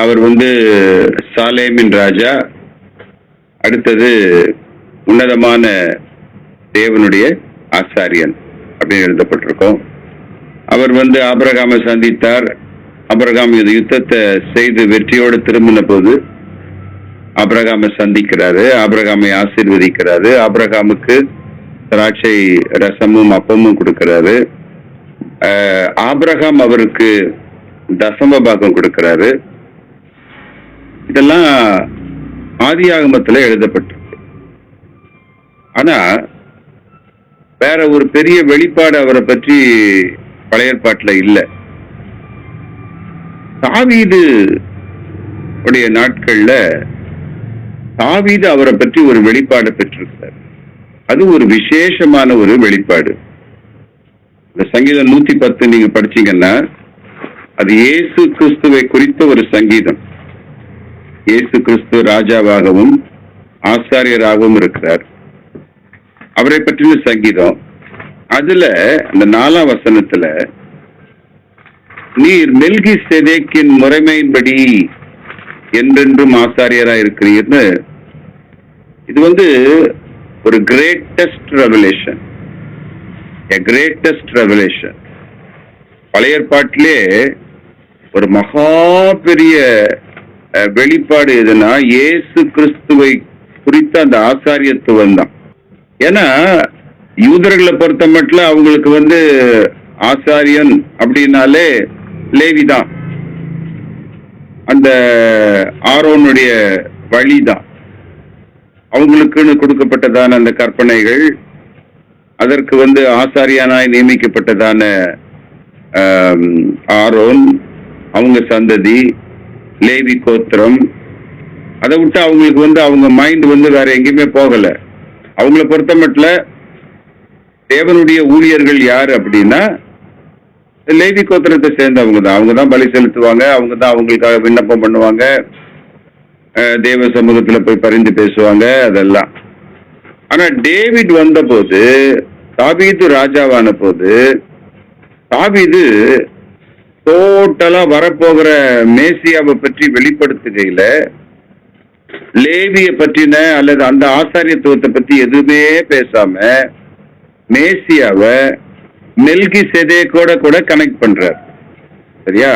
அவர் சாலேமின் ராஜா. அடுத்தது உன்னதமான தேவனுடைய ஆசாரியன் அப்படின்னு எழுதப்பட்டிருக்கோம். அவர் ஆபிரகாமை சந்தித்தார். ஆபிரகாம் யுத்தத்தை செய்து வெற்றியோடு திரும்பின போது ஆபிரகாமை சந்திக்கிறாரு, ஆபிரகாமை ஆசீர்வதிக்கிறாரு, ஆபிரகாமுக்கு திராட்சை ரசமும் அப்பமும் கொடுக்கிறாரு. ஆபிரகாம் அவருக்கு தசம பாகம் கொடுக்கிறாரு. இதெல்லாம் ஆதியாகமத்துல எழுதப்பட்டிருக்கு. ஆனா வேற ஒரு பெரிய வெளிப்பாடு அவரை பற்றி பழைய ஏற்பாட்டுல இல்லை. தாவீது உடைய நாட்கள்ல தாவீது அவரை பற்றி ஒரு வெளிப்பாடு பெற்றிருக்கிறார். அது ஒரு விசேஷமான ஒரு வெளிப்பாடு. இந்த சங்கீதம் 110 நீங்க படிச்சீங்கன்னா அது இயேசு கிறிஸ்துவை குறித்த ஒரு சங்கீதம். இயேசு கிறிஸ்து ராஜாவாகவும் ஆசாரியராகவும் இருக்கிறார். அவரை பற்றின சங்கீதம். அதுல அந்த 4ஆம் வசனத்துல நீர் மெல்கி செதேக்கின் முறைமையின்படி என்றென்றும் ஆசாரியராக இருக்கிறீர்னு, இது ஒரு கிரேட்டஸ்ட் ரெவலேஷன். Greatest revelation. பழைய ஏற்பாட்டிலே ஒரு மகா பெரிய வெளிப்பாடு எதுனா இயேசு கிறிஸ்துவை குறித்த அந்த ஆசாரியத்துவம் தான். ஏன்னா யூதர்களை பொறுத்த மட்டும் அவங்களுக்கு ஆசாரியன் அப்படின்னாலே லேவிதான், அந்த ஆரோனுடைய வழிதான். அவங்களுக்குன்னு கொடுக்கப்பட்டதான அந்த கற்பனைகள், அதற்கு ஆசாரியனாய் நியமிக்கப்பட்டதான ஆரோன், அவங்க சந்ததி, லேவி கோத்திரம். அதை விட்டு அவங்களுக்கு அவங்க மைண்ட் வேற எங்கேயுமே போகல. அவங்கள பொறுத்த மட்டும் தேவனுடைய ஊழியர்கள் யாரு அப்படின்னா லேவி கோத்திரத்தை சேர்ந்தவங்க தான். அவங்க தான் பலி செலுத்துவாங்க, அவங்க தான் அவங்களுக்காக விண்ணப்பம் பண்ணுவாங்க, தேவ சமூகத்துல போய் பரிந்து பேசுவாங்க, அதெல்லாம். ஆனா டேவிட் வந்த போது, தாவீது ராஜாவான போது, தாவீது டோட்டலா வரப்போகிற மேசியாவை பற்றி வெளிப்படுத்துகையில லேவியை பற்றின அல்லது அந்த ஆசாரியத்துவத்தை பத்தி எதுவுமே பேசாம மேசியாவை மெல்கி செதேக்கோட கூட கனெக்ட் பண்றார். சரியா?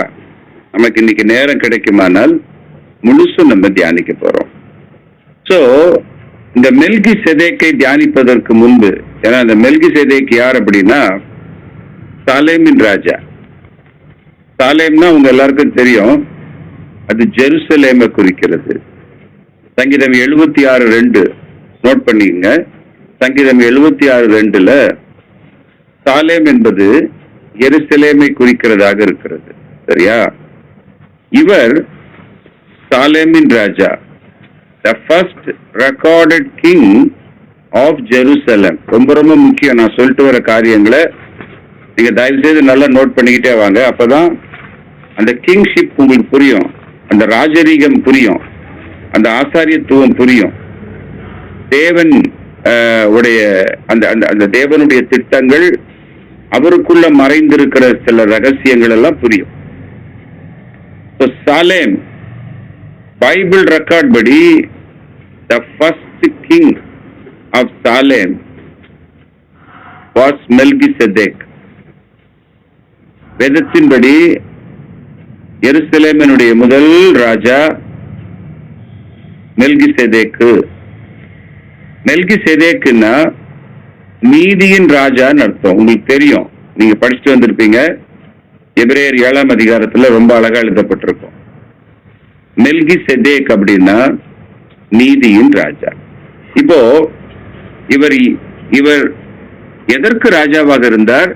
நமக்கு இன்னைக்கு நேரம் கிடைக்குமானால் முழுசும் நம்ம தியானிக்க போறோம். சோ இந்த மெல்கி செதேக்கை தியானிப்பதற்கு முன்பு, ஏன்னா இந்த மெல்கி செதேக் யார் அப்படின்னா சாலேமின் ராஜா. சாலேம்னா உங்க எல்லாருக்கும் தெரியும், அது ஜெருசலேமை குறிக்கிறது. சங்கீதம் 76:2 நோட் பண்ணிக்கங்க. சங்கீதம் 76:2 சாலேம் என்பது எருசலேமை குறிக்கிறதாக இருக்கிறது. சரியா? இவர் சாலேமின் ராஜா, the first recorded king of Jerusalem. ரொம்ப ரொம்ப முக்கியம். நான் சொல்லிட்டு வர காரியங்களை நீங்க தயவு செய்து நல்லா நோட் பண்ணிக்கிட்டே வாங்க. அப்பதான் அந்த கிங்ஷிப் உங்களுக்கு புரியும், அந்த ராஜரீகம் புரியும், அந்த ஆசாரியத்துவம் புரியும், தேவன் உடைய அந்த அந்த தேவனுடைய திட்டங்கள், அவருக்குள்ள மறைந்திருக்கிற சில ரகசியங்கள் எல்லாம் புரியும். சாலேம் பைபிள் ரெக்கார்ட் படி the first king of Salem was Melchizedek. வேதத்தின்படி எருசலேமினுடைய முதல் ராஜா மெல்கிசேதேக்கு. மெல்கிசேதேக்குன்னா நீதியின் ராஜான்னு அர்த்தம். உங்களுக்கு தெரியும், நீங்க படிச்சுட்டு வந்திருப்பீங்க. எபிரேயர் 7ஆம் அதிகாரத்துல ரொம்ப அழகா எழுதப்பட்டிருக்கும். மெல்கிசேதேக் அப்படின்னா நீதியின் ராஜா. இப்போ இவர் இவர் எதற்கு ராஜாவாக இருந்தார்,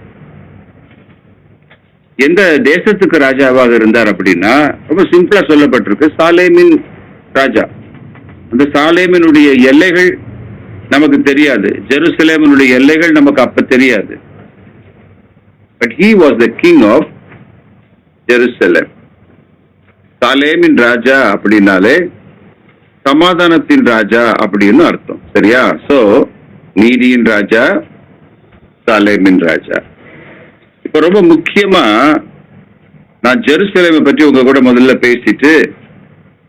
எந்த தேசத்துக்கு ராஜாவாக இருந்தார் அப்படின்னா ரொம்ப சிம்பிளா சொல்லப்பட்டிருக்கு, சாலேமின் ராஜா. அந்த சாலேமினுடைய எல்லைகள் நமக்கு தெரியாது, ஜெருசலேமினுடைய எல்லைகள் நமக்கு அப்ப தெரியாது. But he was the king of Jerusalem. சாலேமின் ராஜா அப்படின்னாலே சமாதானத்தின் ராஜா அப்படின்னு அர்த்தம். சரியா? சோ நீதியின் ராஜா, சாலேமின் ராஜா. இப்ப ரொம்ப முக்கியமா நான் ஜெருசலேமை பற்றி உங்க கூட முதல்ல பேசிட்டு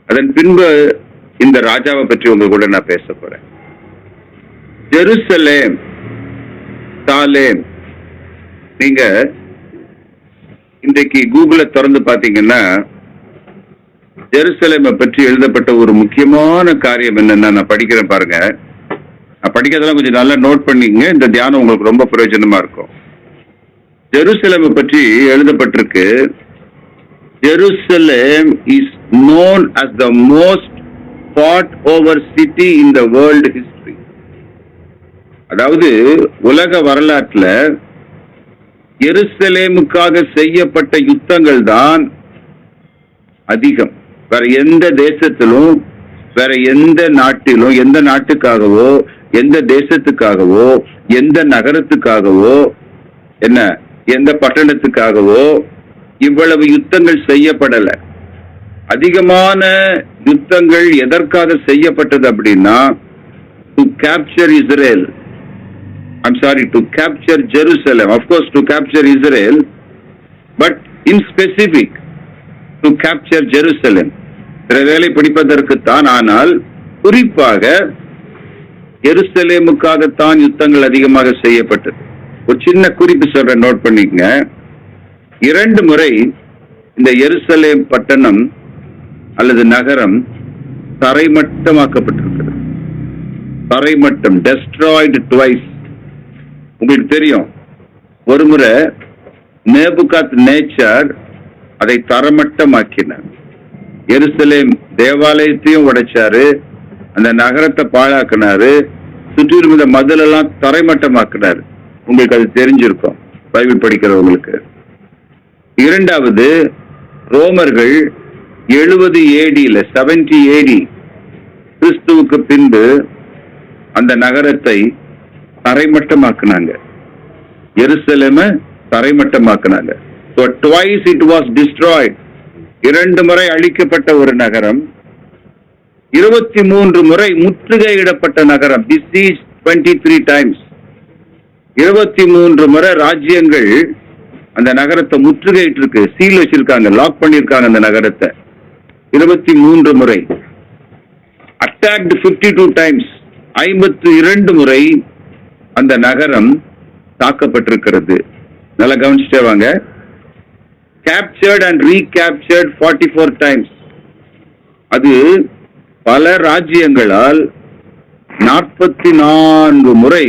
அதன் பின்பு இந்த ராஜாவை பற்றி உங்க கூட நான் பேச போறேன். ஜெருசலேம், சாலேம், நீங்க இன்றைக்கு கூகுள திறந்து பாத்தீங்கன்னா ஜெருசலேமை பற்றி எழுதப்பட்ட ஒரு முக்கியமான காரியம் என்னன்னா, நான் படிக்கிறேன் பாருங்க. நான் படிக்கிறதெல்லாம் கொஞ்சம் நல்லா நோட் பண்ணிக்கங்க, இந்த தியானம் உங்களுக்கு ரொம்ப பிரயோஜனமா இருக்கும். ஜெருசலேமை பற்றி எழுதப்பட்டிருக்கு, Jerusalem is known as the most fought over city in the world history. அதாவது உலக வரலாற்றுல எருசலேமுக்காக செய்யப்பட்ட யுத்தங்கள் தான் அதிகம். வேற எந்த தேசத்திலும், வேற எந்த நாட்டிலும், எந்த நாட்டுக்காகவோ, எந்த தேசத்துக்காகவோ, எந்த நகரத்துக்காகவோ, என்ன எந்த பட்டணத்துக்காகவோ இவ்வளவு யுத்தங்கள் செய்யப்படல. அதிகமான யுத்தங்கள் எதற்காக செய்யப்பட்டது அப்படின்னா, to capture Israel. I'm sorry, to capture Jerusalem. Of course, to capture Israel, but in specific, to capture Jerusalem. வேலை பிடிப்பதற்குத்தான், ஆனால் குறிப்பாக எருசலேமுக்காகத்தான் யுத்தங்கள் அதிகமாக செய்யப்பட்டது. ஒரு சின்ன குறிப்பு சொல்ற, நோட் பண்ணிக்கங்க. 2 முறை இந்த எருசலேம் பட்டணம் அல்லது நகரம் தரைமட்டமாக்கப்பட்டிருக்கிறது. தரைமட்டம், டெஸ்ட்ராய்டு ட்வைஸ். உங்களுக்கு தெரியும், ஒரு முறை நேபுகாத் நேச்சார் அதை தரமட்டமாக்கினார். எருசலேம் தேவாலயத்தையும் உடைச்சாரு, அந்த நகரத்தை பாழாக்கினாரு, சுற்றியிருந்த மதிலெல்லாம் தரைமட்டமாக்கினார். உங்களுக்கு அது தெரிஞ்சிருக்கும் பைபிள் படிக்கிறவங்களுக்கு. 2வது, ரோமர்கள் 70 AD-ல 70 AD கிறிஸ்துவுக்கு பின்பு அந்த நகரத்தை தரைமட்டமாக்குனாங்க. எருசலேமை தரைமட்டமாக்குனாங்க. So twice it was destroyed. 2 முறை அழிக்கப்பட்ட ஒரு நகரம், 23 முறை முற்றுகையிடப்பட்ட நகரம். Besieged 23 times. 23 முறை ராஜ்யங்கள் அந்த நகரத்தை முற்றுகையிட்டு இருக்கு, சீல் வச்சிருக்காங்க, லாக் பண்ணிருக்காங்க அந்த நகரத்தை. 23 முறை. Attacked 52 times. 52 முறை அந்த நகரம் தாக்கப்பட்டிருக்கிறது. நல்லா கவனிச்சுட்டே வாங்க. Captured and recaptured 44 times. அது பல ராஜ்யங்களால் 44 முறை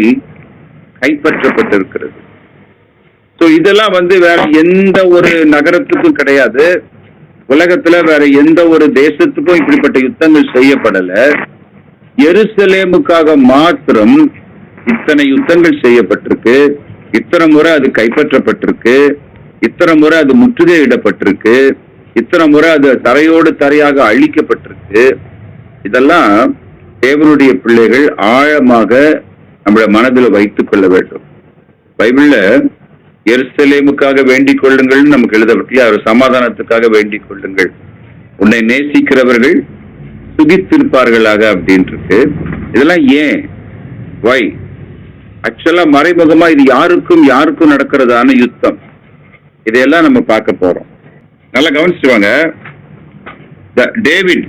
கைப்பற்றப்பட்டிருக்கிறது. இதெல்லாம் வேற எந்த ஒரு நகரத்துக்கும் கிடையாது. உலகத்துல வேற எந்த ஒரு தேசத்துக்கும் இப்படிப்பட்ட யுத்தங்கள் செய்யப்படல. எருசலேமுக்காக மாத்திரம் இத்தனை யுத்தங்கள் செய்யப்பட்டிருக்கு. இத்தனை முறை அது கைப்பற்றப்பட்டிருக்கு, இத்தனை முறை அது முற்றுகையிடப்பட்டிருக்கு, இத்தனை முறை அது தரையோடு தரையாக அழிக்கப்பட்டிருக்கு. இதெல்லாம் தேவனுடைய பிள்ளைகள் ஆழமாக நம்முடைய மனதில் வைத்துக் கொள்ள வேண்டும். பைபிள்ல எருசலேமுக்காக வேண்டிக் கொள்ளுங்கள் நமக்கு எழுதப்பட்டு, அவர் சமாதானத்துக்காக வேண்டிக் கொள்ளுங்கள், உன்னை நேசிக்கிறவர்கள் சுகித்திருப்பார்களாக அப்படின்ட்டு. இதெல்லாம் ஏன், வை? ஆக்சுவலா மறைமுகமா இது யாருக்கும் நடக்கிறதான யுத்தம். இதையெல்லாம் நம்ம பார்க்க போறோம். நல்லா கவனிச்சுவாங்க.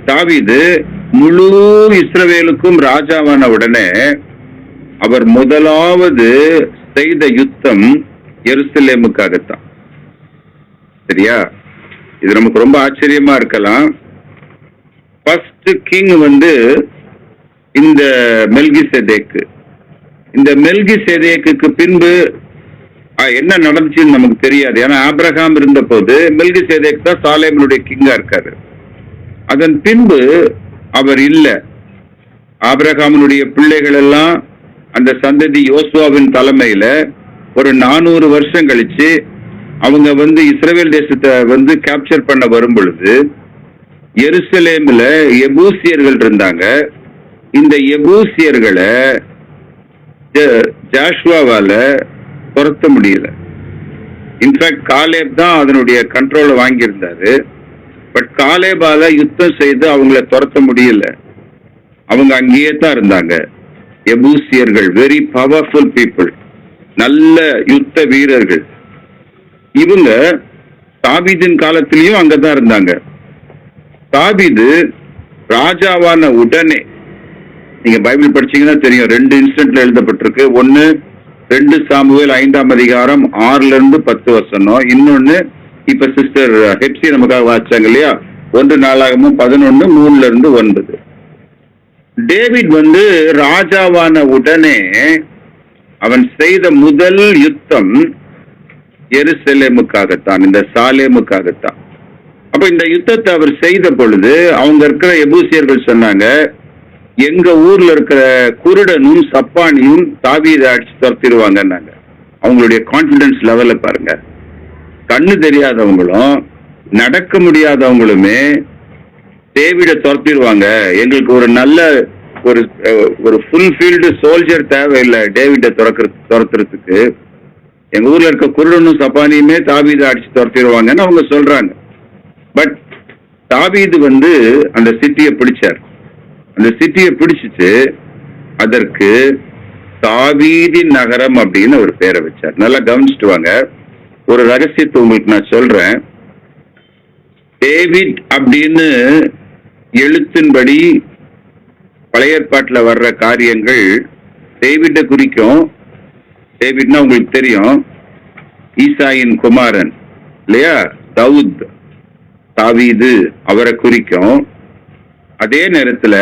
தாவீது முழு இஸ்ரவேலுக்கும் ராஜாவான உடனே அவர் முதலாவது செய்த யுத்தம் எருசலேமுக்காகத்தான். சரியா? இது நமக்கு ரொம்ப ஆச்சரியமா இருக்கலாம். ஃபர்ஸ்ட் கிங் இந்த மெல்கிசேதேக்கு. இந்த மெல்கிசேதேக்கு பின்பு என்ன நடந்துச்சுன்னு நமக்கு தெரியாது. ஏன்னா ஆபிரகாம் இருந்த போது மெல்கிசேதேக் தான் சாலேமினுடைய கிங்கா இருக்காரு. அதன் பின்பு அவர் இல்ல. ஆபிரகாமினுடைய பிள்ளைகள் எல்லாம் அந்த சந்ததி யோசுவாவின் தலைமையில ஒரு 400 வருஷம் கழிச்சு அவங்க இஸ்ரவேல் தேசத்தை கேப்சர் பண்ண வரும் பொழுது எருசலேம்ல எபூசியர்கள் இருந்தாங்க. இந்த எபூசியர்களை ஜாஷுவாவால துரத்த முடியல. இன்ஃபேக்ட் காலேப் தான் அதனுடைய கண்ட்ரோலை வாங்கியிருந்தாரு. பட் காலேபால யுத்தம் செய்து அவங்கள துரத்த முடியல. அவங்க அங்கேயே தான் இருந்தாங்க. எபூசியர்கள் வெரி பவர்ஃபுல் பீப்புள், நல்ல யுத்த வீரர்கள். இவங்க தாவீதின் காலத்திலையும் அங்கதான் இருந்தாங்க. தாவீது ராஜாவான உடனே, நீங்க பைபிள் படிச்சீங்கன்னா தெரியும், 2 இன்சிடென்ட்ல எழுதப்பட்டிருக்கு. ஒன்னு 2 சாமுவேல் 5ஆம் அதிகாரம் 6-10 இன்னொன்னு இப்ப சிஸ்டர் ஹெப்சி நமக்காக வாசிச்சாங்க இல்லையா, 1 நாளாகமும் 11:3-9. டேவிட் ராஜாவான உடனே அவன் செய்த முதல் யுத்தம் எருசலேமுக்காகத்தான், இந்த சாலேமுக்காகத்தான். அப்ப இந்த யுத்தத்தை அவர் செய்த பொழுது அவங்க இருக்கிற எபூசியர்கள் சொன்னாங்க, எங்க ஊர்ல இருக்கிற குருடனும் சப்பானியும் தாவீதை அடிச்சு துரத்திடுவாங்கன்னாங்க. அவங்களுடைய கான்பிடன்ஸ் லெவல பாருங்க. கண்ணு தெரியாதவங்களும் நடக்க முடியாதவங்களுமே டேவிட துரத்திடுவாங்க, எங்களுக்கு ஒரு நல்ல ஒரு ஃபுல்ஃபீல்டு சோல்ஜர் தேவையில்லை டேவிட துரத்துறதுக்கு, எங்க ஊர்ல இருக்க குருடனும் சப்பானியுமே தாவீதை அடிச்சு துரத்திடுவாங்கன்னு அவங்க சொல்றாங்க. பட் தாவீது அந்த சிட்டியை பிடிச்சார். அந்த சிட்டியை பிடிச்சிட்டு அதற்கு தாவீதின் நகரம் அப்படின்னு ஒரு பேரை வச்சார். நல்லா கவனிச்சுட்டு வாங்க, ஒரு ரகசியத்தை உங்களுக்கு நான் சொல்றேன். டேவிட் அப்படின்னு எழுத்தின்படி பழைய ஏற்பாட்டில் வர்ற காரியங்கள் டேவிட்டை குறிக்கும். டேவிட்னா உங்களுக்கு தெரியும், ஈசாயின் குமாரன் இல்லையா, தவுத், தாவீது, அவரை குறிக்கும். அதே நேரத்துல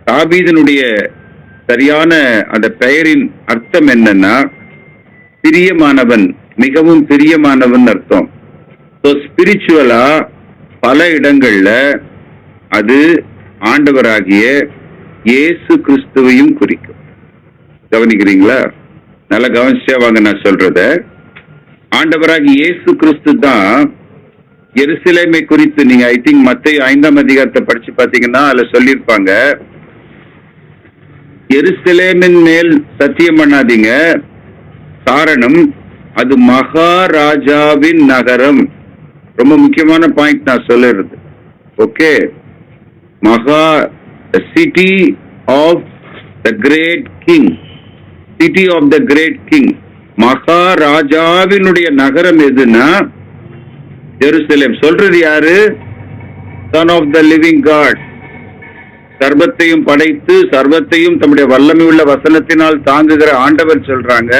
தாவீதினுடைய சரியான அந்த பெயரின் அர்த்தம் என்னன்னா பிரியமானவன், மிகவும் பிரியமானவன் அர்த்தம். ஸோ ஸ்பிரிச்சுவலா பல இடங்கள்ல அது ஆண்டவராகிய இயேசு கிறிஸ்துவையும் குறிக்கும். கவனிக்கிறீங்களா? நல்லா கவனிச்சே வாங்க நான் சொல்றத. ஆண்டவராகிய இயேசு கிறிஸ்து தான் எருசலேமை குறித்து, நீங்க ஐ திங்க் மத்தேயு 5ஆம் அதிகாரத்தை படிச்சு பாத்தீங்கன்னா அதுல சொல்லியிருப்பாங்க, எருசலேமின் மேல் சத்தியம் பண்ணாதீங்க, காரணம் அது மகாராஜாவின் நகரம். ரொம்ப முக்கியமான பாயிண்ட் நான் சொல்லுறது. Okay, city of the great king, city of the great king, மகாராஜாவினுடைய நகரம் எதுன்னா ஜெருசலேம். சொல்றது யாரு? Son of the living God. சர்வத்தையும் படைத்து சர்வத்தையும் தம்முடைய வல்லமை உள்ள வசனத்தினால் தாங்குகிற ஆண்டவர் சொல்றாங்க,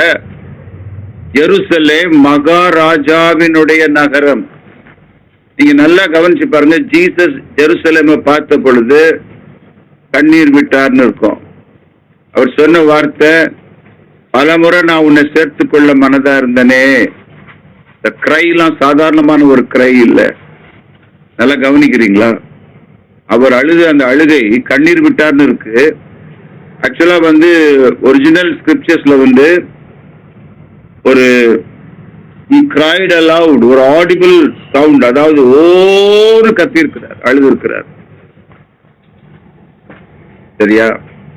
ஜெருசலேம் மகாராஜாவினுடைய நகரம். நீங்க நல்லா கவனிச்சு பாருங்க, ஜீசஸ் ஜெருசலேமை பார்த்த பொழுது கண்ணீர் விட்டார்னு இருக்கும். அவர் சொன்ன வார்த்தை, பலமுறை நான் உன்னை சேர்த்துக் கொள்ள மனதா இருந்தனே. இந்த கிரைலாம் சாதாரணமான ஒரு கிரை இல்லை. நல்லா கவனிக்கிறீங்களா? அவர் அழுது அந்த அழுகை கண்ணீர் விட்டார்னு இருக்கு. ஆக்சுவலா ஒரிஜினல் ஸ்கிரிப்சர்ஸ்ல ஒரு he cried aloud, ஒரு ஆடிபிள் சவுண்ட், அதாவது ஓரு கத்தி இருக்கிறார், அழுது இருக்கிறார். சரியா?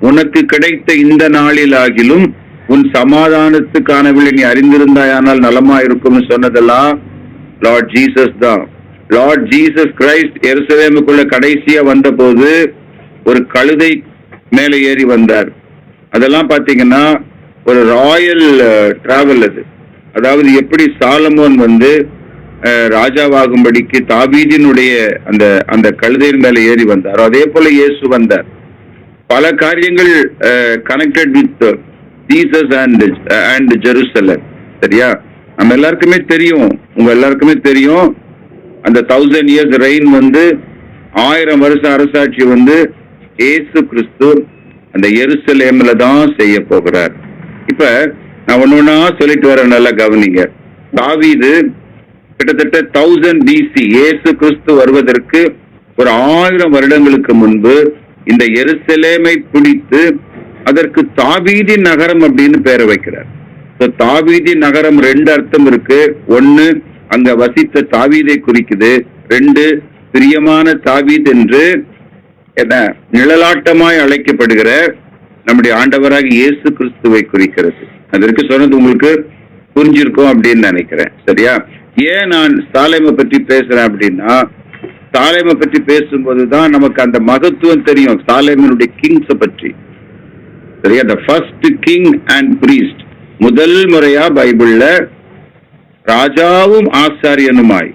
உனக்கு கிடைத்த இந்த நாளில் ஆகிலும் உன் சமாதானத்துக்கானவில்லை நீ அறிந்திருந்தாயானால் நலமா இருக்கும்னு சொன்னதெல்லாம் லார்ட் ஜீசஸ் தான். லார்ட் ஜீசஸ் கிரைஸ்ட் எருசலேமுக்குள்ள கடைசியா வந்த போது ஒரு கழுதை மேலே ஏறி வந்தார். அதெல்லாம் பாத்தீங்கன்னா ஒரு ராயல் டிராவல் அது. அதாவது எப்படி சாலமோன் ராஜாவாகும்படிக்கு தாவீதினுடைய அந்த அந்த கழுதையின் மேலே ஏறி வந்தார், அதே போல இயேசு வந்தார். பல காரியங்கள் connected with Jesus and Jerusalem. சரியா? நம்ம எல்லாருக்குமே தெரியும், உங்க எல்லாருக்குமே தெரியும், அந்த 1000 years ரெயின் 1000 வருஷம் அரசாட்சி இயேசு கிறிஸ்து அந்த எருசலேம்ல தான் செய்ய போகிறார். இப்ப நான் ஒண்ணா சொல்லிட்டு வர, நல்லா கவனிங்க. தாவீது கிட்டத்தட்ட 1000 BC, இயேசு கிறிஸ்து வருவதற்கு ஒரு 1000 வருடங்களுக்கு முன்பு இந்த எருசலேமை பிடித்து அதற்கு தாவீதின் நகரம் அப்படின்னு பேரை வைக்கிறார். தாவீதி நகரம் 2 அர்த்தம் இருக்கு. 1, அங்க வசித்த தாவீதை குறிக்குது. 2, பிரியமான தாவீத் என்று என்ன நிழலாட்டமாய் அழைக்கப்படுகிற நம்முடைய ஆண்டவராக இயேசு கிறிஸ்துவை குறிக்கிறது. அதற்கு சொன்னது உங்களுக்கு புரிஞ்சிருக்கும் அப்படின்னு நினைக்கிறேன். சரியா? ஏன் நான் சாலேமை பற்றி பேசுறேன் அப்படின்னா, சாலேமை பற்றி பேசும்போதுதான் நமக்கு அந்த மகத்துவம் தெரியும், சாலேமினுடைய கிங்ஸை பற்றி. சரியா? The first king and priest, முதல் முறையா பைபிள்ல ராஜாவும் ஆசாரியனுமாய்,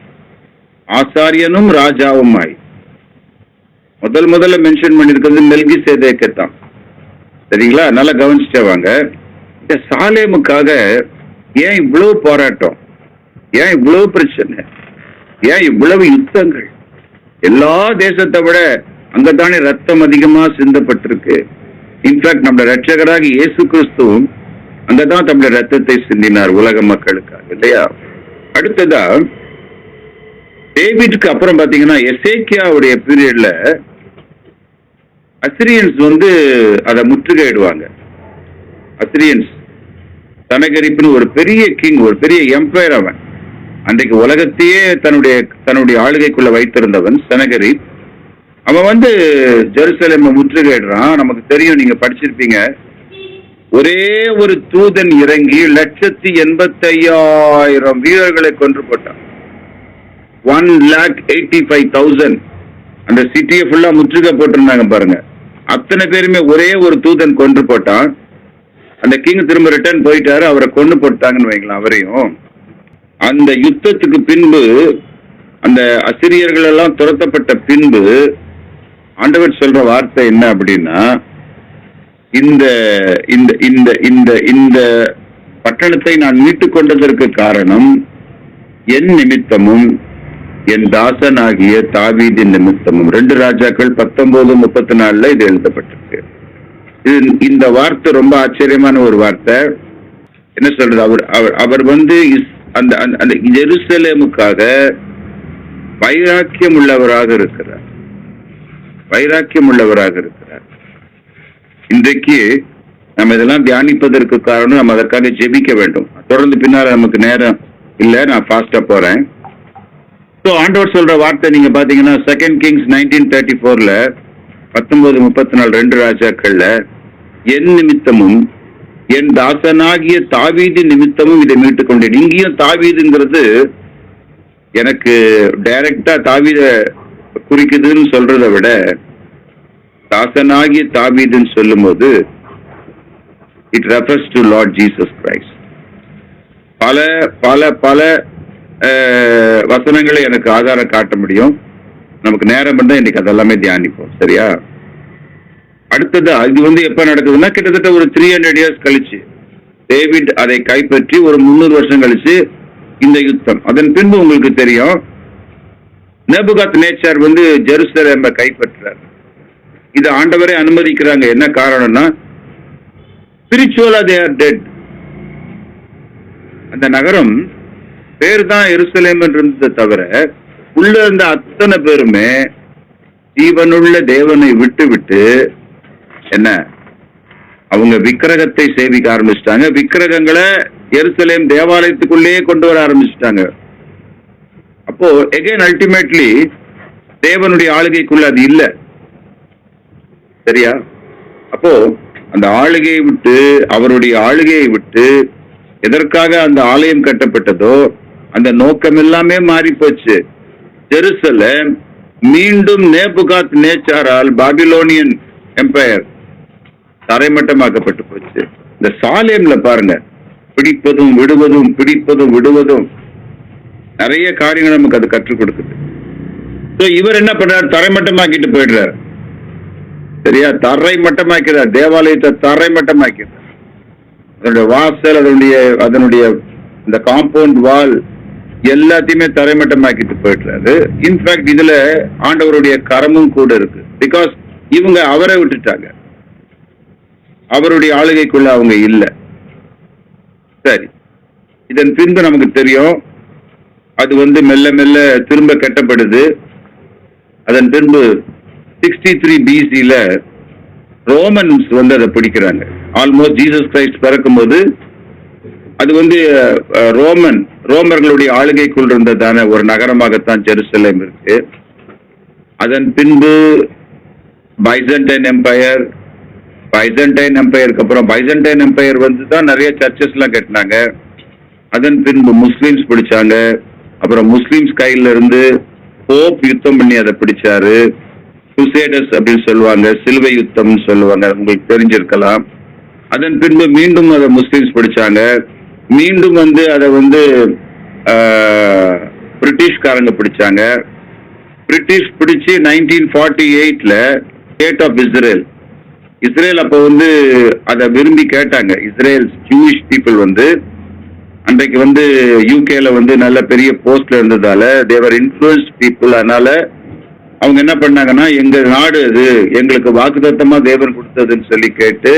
ஆசாரியனும் ராஜாவுமாய். முதல்ல மென்ஷன் பண்ணிருக்கிறது மெல்கிசேதேக்கை தான். சரிங்களா? நல்லா கவனிச்சுட்டே வாங்க. இந்த சாலேமுக்காக ஏன் இவ்வளவு போராட்டம், ஏன் இவ்வளவு பிரச்சனை, ஏன் இவ்வளவு யுத்தங்கள்? எல்லா தேசத்தை விட அங்கதானே ரத்தம் அதிகமா சிந்தப்பட்டிருக்கு. இன்ஃபேக்ட் நம்முடைய ரட்சகராக இயேசு கிறிஸ்துவும் அங்கதான் தம்முடைய ரத்தத்தை சிந்தினார் உலக மக்களுக்காக, இல்லையா? அடுத்ததா டேவிட்க்கு அப்புறம் பாத்தீங்கன்னா எசேக்கியாவுடைய பீரியட்ல அசிரியன்ஸ் அதை முற்றுகையிடுவாங்க. அசிரியன்ஸ் சனகரிப்புன்னு ஒரு பெரிய கிங், ஒரு பெரிய எம்பையர். அவன் அன்றைக்கு உலகத்தையே தன்னுடைய ஆளுகைக்குள்ள வைத்திருந்தவன் சனகரிப். அவன் ஜெருசலேமை முற்றுகையிடுறான். நமக்கு தெரியும், நீங்க படிச்சிருப்பீங்க. ஒரே ஒரு தூதன் இறங்கி 1,85,000 வீரர்களை கொன்று போட்டான். 1,85,000 அந்த சிட்டியை ஃபுல்லா முற்றுகை போட்டிருந்தாங்க பாருங்க. அத்தனை பேருமே ஒரே ஒரு தூதன் கொன்று போட்டான். அந்த கிங் திரும்ப ரிட்டர்ன் போயிட்டாரு, அவரை கொண்டு போட்டாங்கன்னு வைங்களா அவரையும். அந்த யுத்தத்துக்கு பின்பு, அந்த அசிரியர்கள் எல்லாம் துரத்தப்பட்ட பின்பு ஆண்டவர் சொல்ற வார்த்தை என்ன அப்படின்னா, இந்த இந்த இந்த இந்த இந்த பட்டணத்தை நான் மீட்டுக் கொண்டதற்கு காரணம் என் நிமித்தமும் என் தாசனாகிய தாவீதின் நிமித்தமும். 2 ராஜாக்கள் 19:34 இது எழுதப்பட்டிருக்கு. இந்த வார்த்தை ரொம்ப ஆச்சரியமான ஒரு வார்த்தை. என்ன சொல்றது, அவர் அந்த அந்த ஜெருசலேமுக்காக வைராக்கியம் உள்ளவராக இருக்கிறார், வைராக்கியம் உள்ளவராக இருக்கிறார். இன்றைக்கு நம்ம இதெல்லாம் தியானிப்பதற்கு காரணம் நம்ம அதற்காக ஜெபிக்க வேண்டும். தொடர்ந்து பின்னால நமக்கு நேரம் இல்லை, நான் ஃபாஸ்டா போறேன். ஆண்டவர் சொல்ற வார்த்தை நீங்க பாத்தீங்கன்னா 2 Kings 19:34 19:34 2 ராஜாக்கள்ல என் நிமித்தமும் என் தாசனாகிய தாவீது நிமித்தமும் இதை மீட்டுக் கொண்டேன். இங்கேயும் தாவீதுங்கிறது எனக்கு டைரக்டா தாவீத குறிக்குதுன்னு சொல்றதை விட தாசனாகிய தாவீதுன்னு சொல்லும் போது it refers to Lord Jesus Christ. பல பல பல வசனங்களை எனக்கு ஆதாரம் காட்ட முடியும். நமக்கு நேரம் இருந்தா இன்னைக்கு அதெல்லாமே தியானிப்போம், சரியா? அடுத்தது இது எப்ப நடக்குதுன்னா கிட்டத்தட்ட ஒரு 300 years கழிச்சு, டேவிட் அதை கைப்பற்றி ஒரு 300 வருஷம் கழிச்சு இந்த யுத்தம். அதன் பின்பு உங்களுக்கு தெரியும், நேபுகாத் நேச்சார் ஜெருசலேமை கைப்பற்றார். இது ஆண்டவரே அனுமதிக்கிறாங்க. என்ன காரணம்னா, ஸ்பிரிச்சுவலா தே ஆர் டெட். அந்த நகரம் பேர் தான் எருசலேம் இருந்ததை தவிர உள்ள இருந்த அத்தனை பேருமே ஜீவனுள்ள தேவனை விட்டு விட்டு என்ன அவங்க விக்கிரகத்தை சேவிக்க ஆரம்பிச்சிட்டாங்க. விக்கிரகங்களை எருசலேம் தேவாலயத்துக்குள்ளேயே கொண்டு வர ஆரம்பிச்சிட்டாங்க. அப்போ எகைன் அல்டிமேட்லி தேவனுடைய ஆளுகைக்குள்ள அது இல்லை, சரியா? அப்போ அந்த ஆளுகையை விட்டு, அவருடைய ஆளுகையை விட்டு எதற்காக அந்த ஆலயம் கட்டப்பட்டதோ அந்த நோக்கம் எல்லாமே மாறி போச்சு. ஜெருசலேம் மீண்டும் நேபுகாத் நேச்சாரால் பாபிலோனியன் எம்பையர் தரைமட்டமாக்கப்பட்டு போச்சு. இந்த சாலேம்ல பாருங்க, பிடிப்பதும் விடுவதும் பிடிப்பதும் விடுவதும் நிறைய காரியங்கள் நமக்கு அது கற்றுக் கொடுக்குது. இவர் என்ன பண்றாரு, தரைமட்டமாக்கிட்டு போயிடுறாரு, சரியா? தரைமட்டமாக்கிறார், தேவாலயத்தை தரைமட்டமாக்கிறார். அதனுடைய வாசல், அதனுடைய இந்த காம்பவுண்ட் வால் எல்லாத்தையுமே தரைமட்டமாக்கிட்டு போயிடுறாரு. இன்ஃபேக்ட் இதுல ஆண்டவருடைய கரமும் கூட இருக்கு. பிகாஸ் இவங்க அவரை விட்டுட்டாங்க, அவருடைய ஆளுகைக்குள்ள அவங்க இல்லை. சரி, இதன் பின்பு நமக்கு தெரியும் அது மெல்ல மெல்ல திரும்ப கட்டப்படுது. அதன் பின்பு 63 BC ரோமன்ஸ் அதை பிடிக்கிறாங்க. ஆல்மோஸ்ட் ஜீசஸ் கிரைஸ்ட் பிறக்கும் போது அது ரோமர்களுடைய ஆளுகைக்குள் இருந்ததான ஒரு நகரமாகத்தான் ஜெருசலேம் இருக்கு. அதன் பின்பு பைசன்டைன் எம்பையருக்கு அப்புறம் பைசன்டைன் எம்பையர் தான் நிறைய சர்ச்சஸ் எல்லாம் கட்டினாங்க. அதன் பின்பு முஸ்லிம்ஸ் பிடிச்சாங்க. அப்புறம் முஸ்லிம்ஸ் கையில இருந்து போப் யுத்தம் பண்ணி அதை பிடிச்சாரு. குசேடர்ஸ் அப்படின்னு சொல்லுவாங்க, சிலுவை யுத்தம்னு சொல்லுவாங்க, உங்களுக்கு தெரிஞ்சிருக்கலாம். அதன் பின்பு மீண்டும் அதை முஸ்லிம்ஸ் பிடிச்சாங்க. மீண்டும் அதை பிரிட்டிஷ்காரங்க பிடிச்சாங்க. பிரிட்டிஷ் பிடிச்சு 1948ல ஸ்டேட் ஆஃப் இஸ்ரேல். இஸ்ரேல் அப்போ வந்து அதை விரும்பி கேட்டாங்க. இஸ்ரேல் ஜூயிஷ் பீப்புள் வந்து அன்றைக்கு வந்து யூகேல வந்து நல்ல பெரிய போஸ்ட்ல இருந்ததால தேவர் இன்ஃப்ளூயன்ஸ் பீப்புள். அதனால அவங்க என்ன பண்ணாங்கன்னா, எங்க நாடு அது எங்களுக்கு வாக்குத்தத்தமா தேவன் கொடுத்ததுன்னு சொல்லி கேட்டு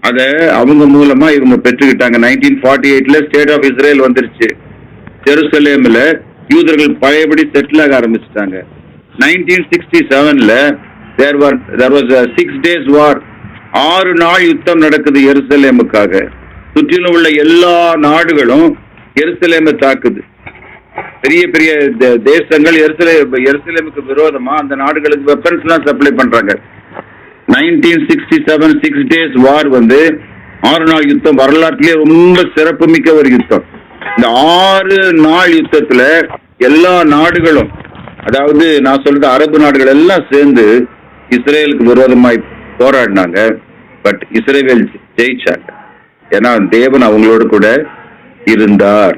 அதை அவங்க மூலமா இவங்க பெற்றுக்கிட்டாங்க. 1948ல ஸ்டேட் ஆஃப் இஸ்ரேல் வந்துருச்சு. ஜெருசலேம்ல யூதர்கள் பழையபடி செட்டில் ஆக ஆரம்பிச்சிட்டாங்க. 1967ல there was a 6 days war. 6 நாள் யுத்தம் நடக்குது எருசலேமுக்காக. சுற்றிலும் உள்ள எல்லா நாடுகளும் எருசலேமை தாக்குது. பெரிய பெரிய தேசங்கள் எருசலேமுக்கு விரோதமா அந்த நாடுகளுக்கு வெப்பன்ஸ் எல்லாம் சப்ளை பண்றாங்க. 1967 6 days war வந்து 6 நாள் யுத்தம் வரலாற்றிலே ரொம்ப சிறப்புமிக்க ஒரு யுத்தம். இந்த 6 நாள் யுத்தத்துல எல்லா நாடுகளும், அதாவது நான் சொல்றது அரபு நாடுகள் எல்லாம் சேர்ந்து இஸ்ரேலுக்கு விரோதமாய் போராடினாங்க. பட் இஸ்ரேல் ஜெயிச்சாங்க. ஏன்னா தேவன் அவங்களோடு கூட இருந்தார்.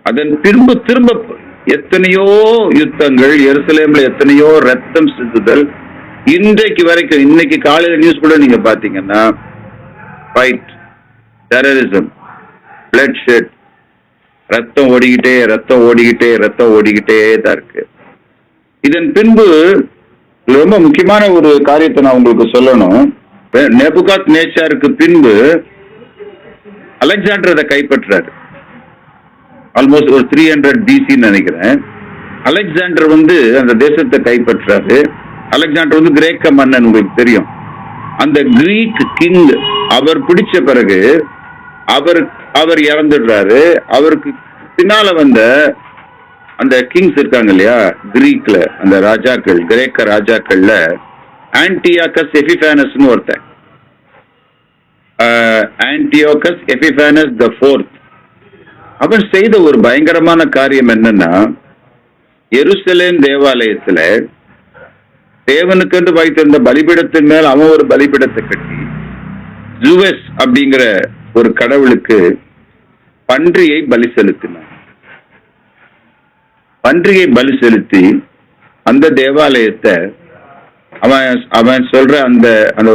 அதன் திரும்ப எத்தனையோ யுத்தங்கள், எருசலேம்ல எத்தனையோ ரத்தம் சிந்துதல், இன்றைக்கு வரைக்கும். இன்னைக்கு காலையில நியூஸ் கூட நீங்க பாத்தீங்கன்னா ஃபைட், டெரரிசம், பிளட் ஷெட், ரத்தம் ஓடிக்கிட்டே தான் இருக்கு. இதன் பின்பு ரொம்ப முக்கியமான ஒரு காரியத்தை நான் உங்களுக்கு சொல்லணும். நேபுகாத் நேச்சாருக்கு பின்பு அலெக்சாண்டர் அதை கைப்பற்றாரு. ஆல்மோஸ்ட் ஒரு 300 BC நினைக்கிறேன். அலெக்சாண்டர் வந்து அந்த தேசத்தை கைப்பற்றாரு. அலெக்சாண்டர் வந்து கிரேக்க மன்னன், உங்களுக்கு தெரியும். அந்த கிரீக் கிங் அவர் பிடிச்ச பிறகு அவர் இறந்துடுறாரு. அவருக்கு பின்னால வந்த அந்த கிங்ஸ் இருக்காங்க இல்லையா கிரீக்ல, அந்த ராஜாக்கள், கிரேக்க ராஜாக்கள்ல ஆன்டியோகஸ் எபிஃபானஸ்னு ஒருத்தன். ஆன்டியோகஸ் எபிஃபானஸ் தி 4th. அவன் செய்த ஒரு பயங்கரமான காரியம் என்னன்னா, எருசலேம் தேவாலயத்துல தேவனுக்கென்று வைத்திருந்த பலிபீடத்தின் மேல் அவன் ஒரு பலிபீடத்தை கட்டி ஜூவஸ் அப்படிங்கிற ஒரு கடவுளுக்கு பன்றியை பலி செலுத்தினான். பன்றியை பலி செலுத்தி அந்த தேவாலயத்தை அவன் சொல்ற அந்த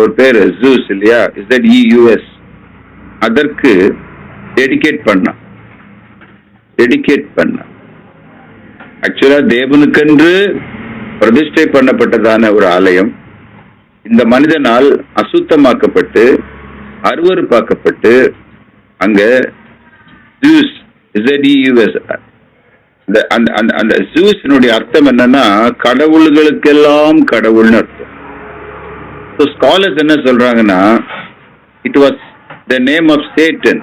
ஒரு பேரு ஜூஸ் இல்லையா, ZEUS, அதற்கு டெடிகேட் பண்ணான். ஆக்சுவலா தேவனுக்கென்று பிரதிஷ்டை பண்ணப்பட்டதான ஒரு ஆலயம் இந்த மனிதனால் அசுத்தமாக்கப்பட்டு அருவருப்பாக்கப்பட்டு அங்க ஜூஸ், ZEUS, அந்த ஜூஸினுடைய அர்த்தம் என்னன்னா கடவுள்களுக்கெல்லாம் கடவுள்னு அர்த்தம். ஸ்காலர்ஸ் என்ன சொல்றாங்கன்னா, it was the name of Satan,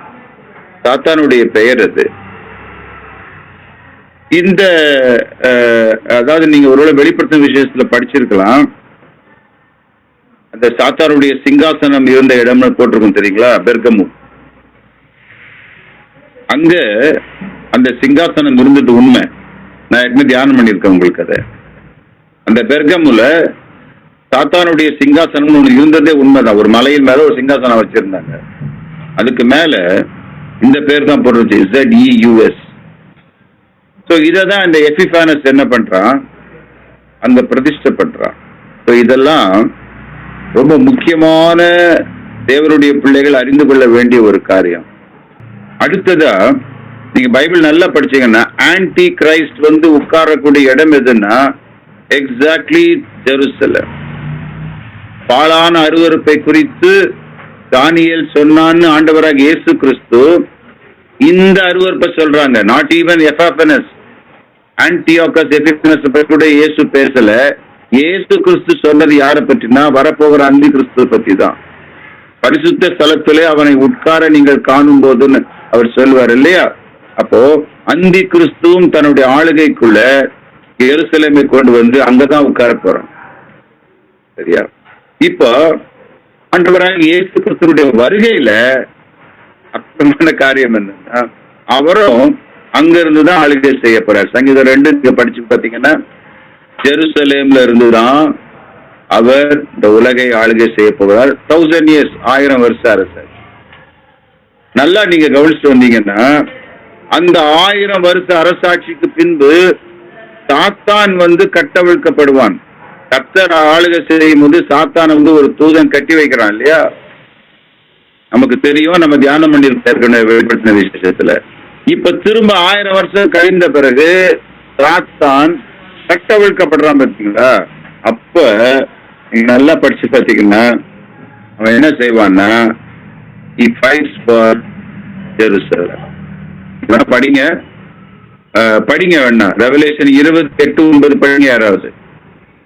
சாத்தானுடைய பெயர் அது. இந்த அதாவது நீங்க ஒருவேளை வெளிப்படுத்தும் விஷயத்துல படிச்சிருக்கலாம். அந்த சாத்தானுடைய சிங்காசனம் இருந்த இடம்னு போட்டிருக்கும் தெரியுங்களா, பெர்கமு. அங்க அந்த சிங்காசனம் இருந்தது உண்மை. நான் ஏற்கனவே தியானம் பண்ணியிருக்கேன் உங்களுக்கு அதை. அந்த பெர்கமுல சாத்தானுடைய சிங்காசனம் ஒன்று இருந்ததே உண்மைதான். ஒரு மலையின் மேல ஒரு சிங்காசனம் வச்சிருந்தாங்க. அதுக்கு மேல இந்த பேர் தான் போடுறது, ZEUS. ஸோ இதை தான் இந்த எபிஃபானஸ் என்ன பண்றான், அங்க பிரதிஷ்டை பண்றான். ஸோ இதெல்லாம் ரொம்ப முக்கியமான தேவனுடைய பிள்ளைகள் அறிந்து கொள்ள வேண்டிய ஒரு காரியம். அடுத்ததா நீங்க பைபிள் நல்லா படிச்சீங்கன்னா, ஆன்டி கிரைஸ்ட் வந்து உட்காரக்கூடிய இடம் எதுன்னா எக்ஸாக்ட்லி ஜெருசலம். பாழான அருவருப்பை குறித்து தானியேல் சொன்னான்னு ஆண்டவராக இயேசு கிறிஸ்து இந்த அருவருப்பை சொல்றாங்க. நாட் ஈவன் எபிஃபானஸ், ஆன்டியோகஸ் எபிஃபானஸ் பற்றி இயேசு பேசல. இயேசு கிறிஸ்து சொன்னது யாரை பற்றினா வரப்போகிற அந்தி கிறிஸ்துவ பத்தி தான். பரிசுத்த ஸ்தலத்திலே அவனை உட்கார நீங்கள் காணும் போதுன்னு அவர் சொல்வார் இல்லையா. அப்போ அந்தி கிறிஸ்துவும் தன்னுடைய ஆளுகைக்குள்ள எருசலேமை கொண்டு வந்து அங்கதான் உட்கார போறான். சரியா? இப்போ ஆண்டவராக இயேசு கிறிஸ்துடைய வருகையில அற்புதமான காரியம் என்னன்னா, அவரும் அங்க இருந்துதான் ஆளுகை செய்ய போறார். சங்கீதம் 2 நீங்க படிச்சு பாத்தீங்கன்னா, ஜெருசலேம்ல இருந்துதான் அவர் இந்த உலகை ஆளுகை செய்ய போகிறார். 1000 years, 1000 வருஷ அரசர். நல்லா நீங்க கவனிச்சுட்டு வந்தீங்கன்னா, அந்த 1000 வருஷ அரசாட்சிக்கு பின்பு சாத்தான் வந்து கட்டவிழ்க்கப்படுவான். கர்த்தர் ஆளுகை செய்யும் போது சாத்தான் வந்து ஒரு தூதன் கட்டி வைக்கிறான் இல்லையா? நமக்கு தெரியும், நம்ம தியானம் பண்ணி வெளிப்படுத்தின விசேஷத்துல. இப்ப திரும்ப 1000 வருஷம் கழிந்த பிறகு சாத்தான் கட்டவிழ்க்கப்படுறான் பார்த்தீங்களா? அப்ப நீங்க நல்லா படிச்சு பார்த்தீங்கன்னா அவன் என்ன செய்வான்னா, he fights for Jerusalem. படிங்க படிங்க வேணா, ரெவலேஷன் 20:8-9 படிங்க யாராவது.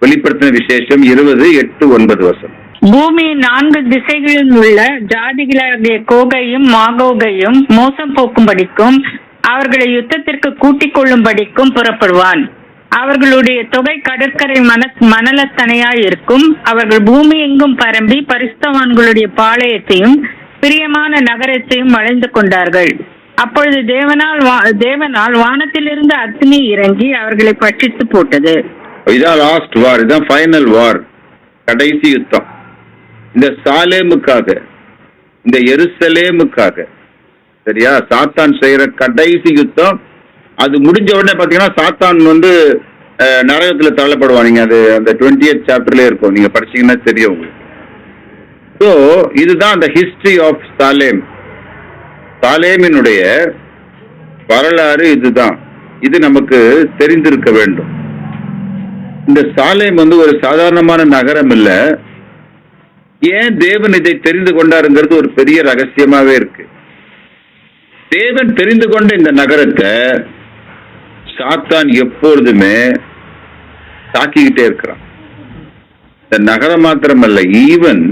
வெளிப்படுத்தின விசேஷம் 20:8-9. பூமியின் 4 திசைகளில் உள்ள ஜாதிகளாகிய கோகையும் மாகோகையும் மோசம் போக்கும்படிக்கும் அவர்களை யுத்தத்திற்கு கூட்டிக் கொள்ளும்படிக்கும் புறப்படுவான். அவர்களுடைய தொகை கடற்கரை மணலத்தனையாய் இருக்கும். அவர்கள் பூமி எங்கும் பரம்பி பரிசுத்தவான்களுடைய பாளையத்தையும் பிரியமான நகரத்தையும் வளைந்து கொண்டார்கள். அப்பொழுது தேவனால் வானத்திலிருந்து அக்னி இறங்கி அவர்களை பட்சித்து போட்டது. இதான் லாஸ்ட் வார், இதான் ஃபைனல் வார், கடைசி யுத்தம். இந்த சாலேமுக்காக, இந்த எருசலேமுக்காக, சரியா, சாத்தான் செய்யற கடைசி யுத்தம். அது முடிஞ்ச உடனே பாத்தீங்கன்னா சாத்தான் வந்து நரகத்துல தள்ளப்படுவான். நீங்க அது அந்த 20th சாப்டர்ல இருக்கும், நீங்க படிச்சீங்கன்னா தெரியும் உங்களுக்கு. ஸோ இதுதான் அந்த ஹிஸ்டரி ஆஃப் சாலேம். சாலேமினுடைய வரலாறு இதுதான். இது நமக்கு தெரிந்திருக்க வேண்டும். இந்த சாலேம் வந்து ஒரு சாதாரணமான நகரம் இல்ல. ஏன் தேவன் இதை தெரிந்து கொண்டாருங்கிறது ஒரு பெரிய ரகசியமாவே இருக்கு. தேவன் தெரிந்து கொண்ட இந்த நகரத்தை சாத்தான் எப்பொழுதுமே தாக்கிக்கிட்டே இருக்கிறான். இந்த நகரம் மாத்திரமல்ல, even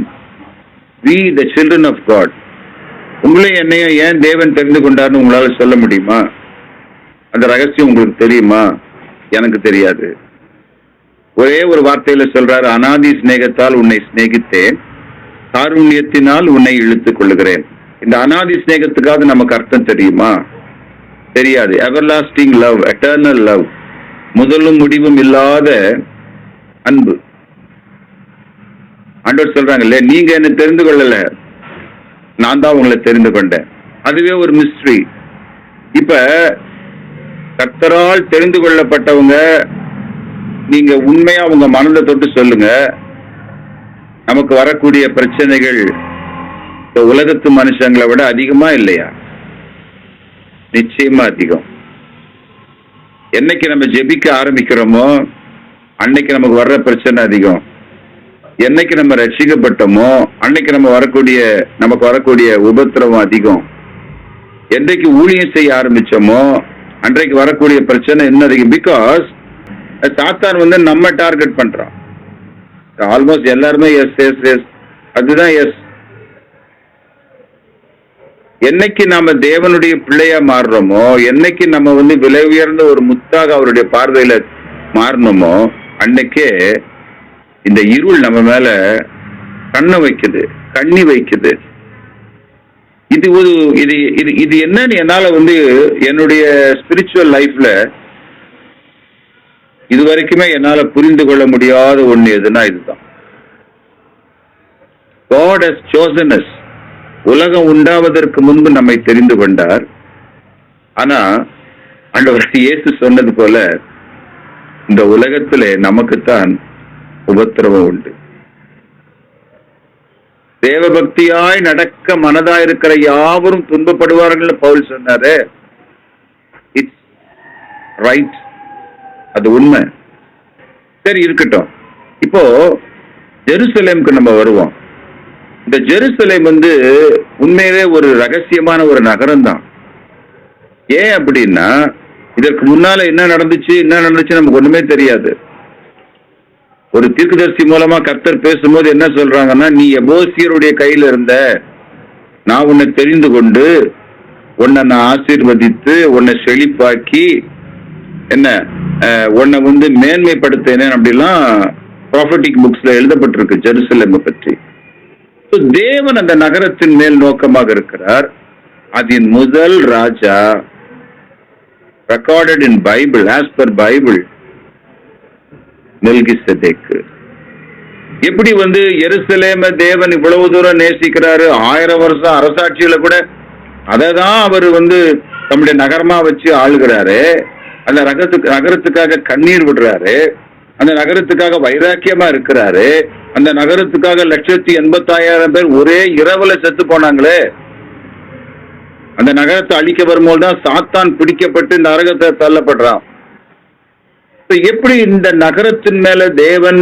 we the children of God, உங்களையும் என்னையும் ஏன் தேவன் தெரிந்து கொண்டார்னு உங்களால சொல்ல முடியுமா? அந்த ரகசியம் உங்களுக்கு தெரியுமா? எனக்கு தெரியாது. ஒரே ஒரு வார்த்தையில சொல்றாரு, அனாதி சிநேகத்தால் உன்னை சிநேகித்தேன், காருண்யத்தினால் உன்னை இழுத்துக் கொள்ளுகிறேன். இந்த அனாதி சிநேகத்துக்காக நமக்கு அர்த்தம் தெரியுமா? தெரியாது. எவர்லாஸ்டிங் லவ், எட்டர்னல் லவ், முதலும் முடிவும் இல்லாத அன்பு. ஆண்டவர் சொல்றாங்கல்ல, நீங்க என்ன தெரிந்து கொள்ளல, நான் தான் உங்களை தெரிந்து கொண்டேன். அதுவே ஒரு மிஸ்ட்ரி. இப்ப கர்த்தரால் தெரிந்து கொள்ளப்பட்டவங்க, நீங்க உண்மையா உங்க மனதை தொட்டு சொல்லுங்க, நமக்கு வரக்கூடிய பிரச்சனைகள் இந்த உலகத்து மனுஷங்களை விட அதிகமா இல்லையா? நிச்சயமா அதிகம். என்னைக்கு நம்ம ஜெபிக்க ஆரம்பிக்கிறோமோ அன்னைக்கு நமக்கு வர்ற பிரச்சனை அதிகம். என்னைக்கு நம்ம ரட்சிக்கப்பட்டோமோ அன்னைக்கு நமக்கு வரக்கூடிய உபத்திரவம் அதிகம். என்றைக்கு ஊழியம் செய்ய ஆரம்பிச்சோமோ அன்றைக்கு வரக்கூடிய பிரச்சனை இன்னும் அதிகம். பிகாஸ் சாத்தான் வந்து நம்ம டார்கெட் பண்றான். ஆல்மோஸ்ட் எல்லாருமே எஸ் எஸ் எஸ், அதுதான் எஸ். என்னைக்கு நாம தேவனுடைய பிள்ளையா மாறுறோமோ, என்னைக்கு நம்ம வந்து விலை உயர்ந்த ஒரு முத்தாக அவருடைய பார்வையில மாறணுமோ அன்னைக்கே இந்த இருள் நம்ம மேல கண்ணை வைக்குது, கண்ணி வைக்குது. இது ஒரு இது இது இது என்னன்னு என்னால வந்து என்னுடைய ஸ்பிரிச்சுவல் லைஃப்ல இது வரைக்குமே என்னால புரிந்து கொள்ள முடியாத ஒண்ணு எதுனா இதுதான். God has chosen us. உலகம் உண்டாவதற்கு முன்பு நம்மை தெரிந்து கொண்டார். ஆனா ஆண்டவர் இயேசு சொன்னது போல இந்த உலகத்திலே நமக்குத்தான் உபத்திரவம் உண்டு. தேவபக்தியாய் நடக்க மனதாயிருக்கிற யாவரும் துன்பப்படுவார்கள் பவுல் சொன்னாரு. இட்ஸ் ரைட், அது உண்மை. சரி, இருக்கட்டும். இப்போ ஜெருசலேமுக்கு நம்ம வருவோம். இந்த ஜெருசலேம் வந்து உண்மையிலே ஒரு ரகசியமான ஒரு நகரம் தான். ஏன் அப்படின்னா இதற்கு முன்னால என்ன நடந்துச்சு நமக்கு ஒண்ணுமே தெரியாது. ஒரு தீர்க்கதரிசி மூலமா கர்த்தர் பேசும்போது என்ன சொல்றாங்கன்னா, நீ எபோசியருடைய கையில இருந்த, நான் உன்னை தெரிந்து கொண்டு உன்னை நான் ஆசீர்வதித்து உன்னை செழிப்பாக்கி என்ன உன்னை வந்து மேன்மைப்படுத்தினேன் அப்படிலாம் ப்ராஃபட்டிக் புக்ஸ்ல எழுதப்பட்டிருக்கு ஜெருசலேமை பற்றி. தேவன் அந்த நகரத்தின் மேல் நோக்கமாக இருக்கிறார். அதன் முதல் ராஜா recorded in Bible, as per Bible, Melchizedek. எப்படி வந்து எருசலேம தேவன் இவ்வளவு தூரம் நேசிக்கிறாரு, 1000 வருஷம் அரசாட்சியில கூட அதை தான் அவர் வந்து தம்முடைய நகரமா வச்சு ஆளுகிறாரு. அந்த நகரத்துக்காக கண்ணீர் விடுறாரு. அந்த நகரத்துக்காக வைராக்கியமா இருக்கிறாரு. அந்த நகரத்துக்காக 1,86,000 பேர் ஒரே இரவுல செத்து போனாங்களே. அந்த நகரத்தை அழிக்க வரும்போதுதான் சாத்தான் பிடிக்கப்பட்டு நரகத்தை தள்ளப்படுறான். எப்படி இந்த நகரத்தின் மேல தேவன்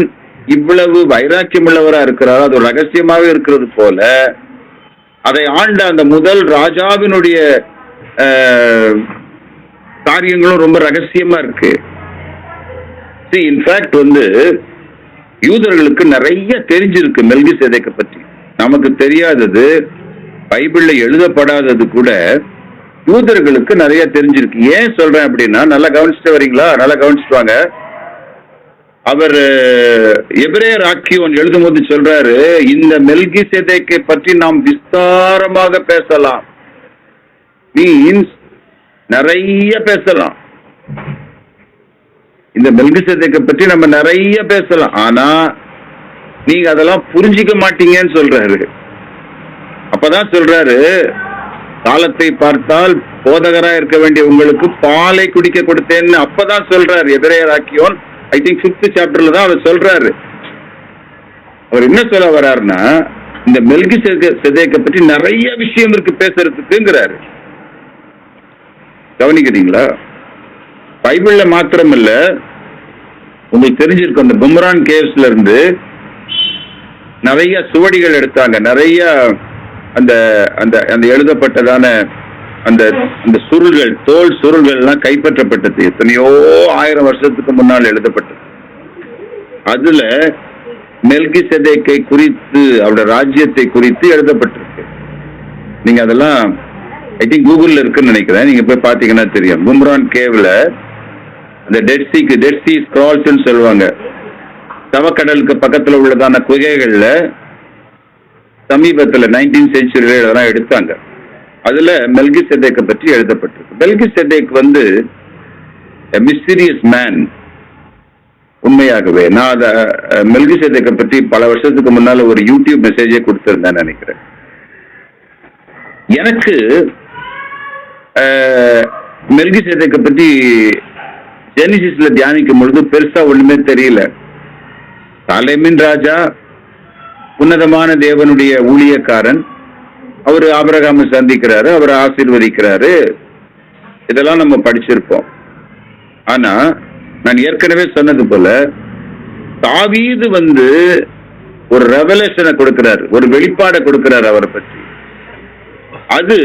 இவ்வளவு வைராக்கியம் உள்ளவரா இருக்கிறாரோ, அது ஒரு ரகசியமாக இருக்கிறது போல அதை ஆண்ட அந்த முதல் ராஜாவினுடைய காரியங்களும் ரொம்ப ரகசியமா இருக்கு. இன்ஃபேக்ட் யூதர்களுக்கு நிறைய தெரிஞ்சிருக்கு மெல்கிசேதேக்கை பற்றி. நமக்கு தெரியாதது, பைபிள்ல எழுதப்படாதது கூட யூதர்களுக்கு நிறைய தெரிஞ்சிருக்கு. ஏன் சொல்றேன் அப்படின்னா, நல்லா கவனிச்சுட்டு வரீங்களா? நல்லா கவனிச்சுட்டு வாங்க. அவர் எபிரேயர் ஆக்கியோன் எழுதும் போது சொல்றாரு, இந்த மெல்கிசேதேக்கை பற்றி நாம் விஸ்தாரமாக பேசலாம். மீன்ஸ் நிறைய பேசலாம். இந்த மெல்கிசேதேக்கை பற்றி நம்ம நிறைய பேசலாம். ஆனா நீங்க அதெல்லாம் புரிஞ்சிக்க மாட்டீங்கன்னு சொல்றாரு. அப்பதான் சொல்றாரு, காலத்தை பார்த்தால் போதகரா இருக்க வேண்டிய உங்களுக்கு பாலை குடிக்க கொடுத்தேன்னு அப்பதான் சொல்றாரு எபிரேயர் ஆக்கியோன். ஐ திங்க் 5th சாப்டர்ல தான் அவர் சொல்றாரு. அவர் என்ன சொல்ல வர்றாருன்னா, இந்த மெல்கிசேதேக்கை பற்றி நிறைய விஷயம் இருக்கு பேசுறதுக்குங்கிறாரு. கவனிக்கிறீங்களா? பைபிள்ல மாத்திரம் இல்ல, உங்களுக்கு தெரிஞ்சிருக்கும், அந்த கும்ரான் கேவ்ஸ்ல இருந்து நிறைய சுவடிகள் எடுத்தாங்க. நிறைய அந்த அந்த அந்த எழுதப்பட்டதான அந்த அந்த சுருள்கள், தோல் சுருள்கள் எல்லாம் கைப்பற்றப்பட்டது. எத்தனையோ 1000 வருஷத்துக்கு முன்னால் எழுதப்பட்டது. அதுல மெல்கிசேதேக்கை குறித்து, அவருடைய ராஜ்யத்தை குறித்து எழுதப்பட்டிருக்கு. நீங்க அதெல்லாம் ஐ திங்க் கூகுள்ல இருக்குன்னு நினைக்கிறேன். நீங்க போய் பாத்தீங்கன்னா தெரியும். கும்ரான் கேவ்ல அந்த டெட் சி ஸ்க்ரால்ஸ் சொல்லுவாங்க, சவக்கடலுக்கு பக்கத்துல உள்ளதான குகைகள்ல சமீபத்துல 19th century அதெல்லாம் எடுத்தாங்க. அதுல மெல்கிசேதேக்கை பற்றி எழுதப்பட்டிருக்கு. Melchizedek mysterious man. உண்மையாகவே நான் அத மெல்கிசேதேக்கை பற்றி பல வருஷத்துக்கு முன்னால ஒரு யூடியூப் மெசேஜே கொடுத்திருந்தேன் நினைக்கிறேன். எனக்கு மெல்கிசேதேக்கை பற்றி ஜெனிசிஸ்ல தியானிக்கும் பொழுது பெருசா ஒண்ணுமே தெரியல. சாலேமின் ராஜா, உன்னதமான தேவனுடைய ஊழியக்காரன், அவரு ஆபிரகாமை சந்திக்கிறாரு, அவரை ஆசீர்வதிக்கிறாரு, இதெல்லாம் நம்ம படிச்சிருப்போம். ஆனா நான் ஏற்கனவே சொன்னது போல தாவீது ஒரு ரெவலேஷனை கொடுக்கிறார், ஒரு வெளிப்பாடை கொடுக்கிறார் அவரை பற்றி. அது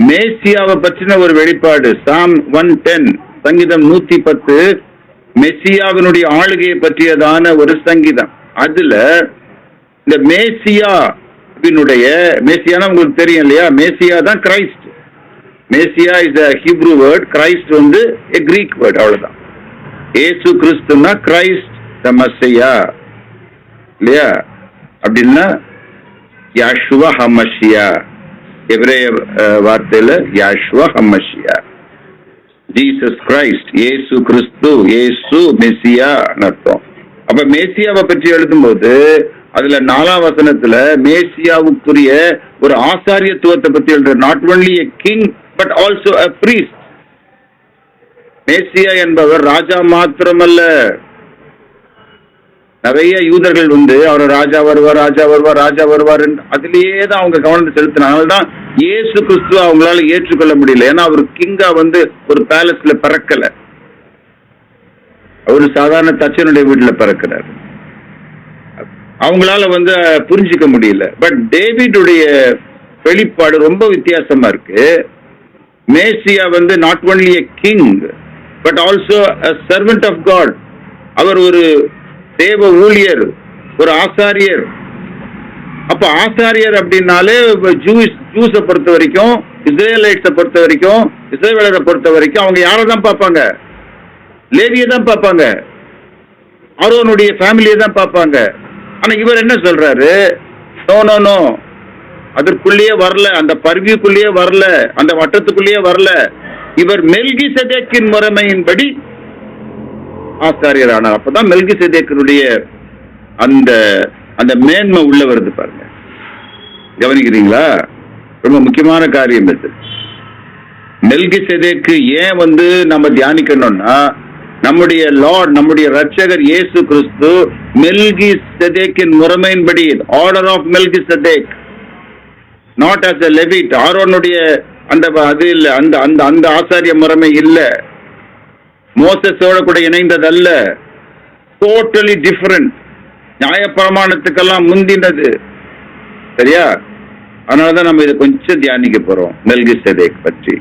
மேசியாவை பற்றின ஒரு வெளிப்பாடு. Psalm 110, சங்கீதம் 110 மெசியாவினுடைய ஆளுகையை பற்றியதான ஒரு சங்கீதம். அதுல இந்த மேசியானா உங்களுக்கு தெரியும் இல்லையா? மேசியா தான் Christ. Messiah is a Hebrew word, Christ a Greek word. அவ்வளவுதான். ஏசு கிறிஸ்துனா கிரைஸ்ட் த மஸ்ஸியா இல்லையா? அப்படின்னா யாஷுவா ஹமஷியா, எபிரேய வார்த்தையில யாஷுவா ஹமஷியா, ஜீசஸ் கிரைஸ்ட், ஏசு கிறிஸ்து, ஏசு மெசியா அர்த்தம். அப்ப மேசியாவை பற்றி எழுதும்போது அதுல 4ஆம் வசனத்துல மேசியாவுக்குரிய ஒரு ஆசாரியத்துவத்தை பற்றி எழுதுற. Not only a king but also a priest. மேசியா என்பவர் ராஜா மாத்திரமல்ல. நிறைய யூதர்கள் அவர் ராஜா வருவார், ராஜா வருவார், ராஜா வருவார், அதுலயே தான் அவங்க கவனத்தை செலுத்தினால்தான் இயேசு கிறிஸ்து அவங்களால ஏற்றுக்கொள்ள முடியல. ஏன்னா அவர் கிங்கா ஒரு பேலஸ்ல பிறக்கல, அவரு சாதாரண தச்சனுடைய வீட்டுல பிறக்கிறார். அவங்களால புரிஞ்சிக்க முடியல. பட் டேவிடுடைய வெளிப்பாடு ரொம்ப வித்தியாசமா இருக்கு. Messiah not only a king but also a servant of God. அவர் ஒரு தேவ ஊழியர், ஒரு ஆசாரியர். அப்ப ஆசாரியர் அப்படின்னாலே ஜூஸை பொறுத்த வரைக்கும், இஸ்ரேலைட்ஸை பொறுத்த வரைக்கும், இஸ்ரேலரை பொறுத்த வரைக்கும் அவங்க யாரை தான் பார்ப்பாங்க? லேவியை தான் பார்ப்பாங்க, ஆரோனுடைய ஃபேமிலியை தான் பார்ப்பாங்க. ஆனா இவர் என்ன சொல்றாரு? நோ, அதற்குள்ளேயே வரல, அந்த பர்வியுக்குள்ளேயே வரல, அந்த வட்டத்துக்குள்ளேயே வரல. இவர் மெல்கிசேதேக்கின் முறைமையின்படி ஆசாரியர் ஆனார். அப்பதான் மெல்கிசேதேக்கினுடைய அந்த அந்த மேன்மை உள்ள வருது பாருங்க. கவனிக்கிறீங்களா? ரொம்ப முக்கியமான காரியம் இது. மெல்கிசேதேக்கு ஏன் நம்ம தியானிக்கணும்னா, நம்முடைய லார்ட், நம்முடைய ரட்சகர் இயேசு கிறிஸ்து மெல்கிசேதேக்கின் முறைமையின்படி, order of Melchizedek, not as a Levite. ஆரோனுடைய அது இல்ல, அந்த அந்த அந்த ஆசாரிய முறைமை இல்ல, மோசஸோட கூட இணைந்ததல்ல, டோட்டலி டிஃபரண்ட். நியாயப்பிரமாணத்துக்கெல்லாம் முந்தினது. சரியா? அதனாலதான் நம்ம இதை கொஞ்சம் தியானிக்க போறோம் மெல்கிசேதேக் பற்றி.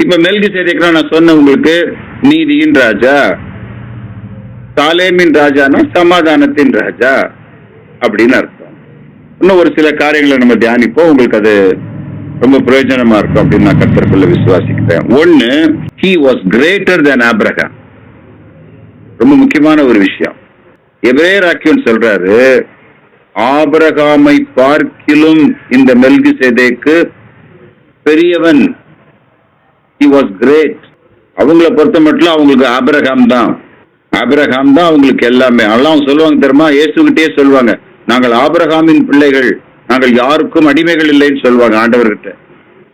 இப்ப மெல்கிசேதேக்னா நான் சொன்ன உங்களுக்கு நீதியின் ராஜா, சாலேமின் ராஜானா சமாதானத்தின் ராஜா அப்படின்னு அர்த்தம். இன்னும் ஒரு சில காரியங்களை நம்ம தியானிப்போம், உங்களுக்கு அது ரொம்ப பிரயோஜனமா இருக்கும் அப்படின்னு நான் கர்த்தருக்குள்ள விசுவாசிக்கிறேன். ஒன்னு, he was greater than Abraham. ரொம்ப முக்கியமான ஒரு விஷயம். எபிரேயராக்கியன் சொல்றாரு, ஆபிரகாமை பார்க்கிலும் இந்த மெல்கிசேதேக்கு பெரியவன். he was great. அவங்கள பொறுத்த மட்டும் அவங்களுக்கு ஆபிரகாம் தான் அவங்களுக்கு எல்லாமே. அதெல்லாம் சொல்லுவாங்க தெரியுமா, இயேசுகிட்டே சொல்லுவாங்க, நாங்கள் ஆபிரகாமின் பிள்ளைகள், நாங்கள் யாருக்கும் அடிமைகள் இல்லைன்னு சொல்லுவாங்க ஆண்டவர்கிட்ட.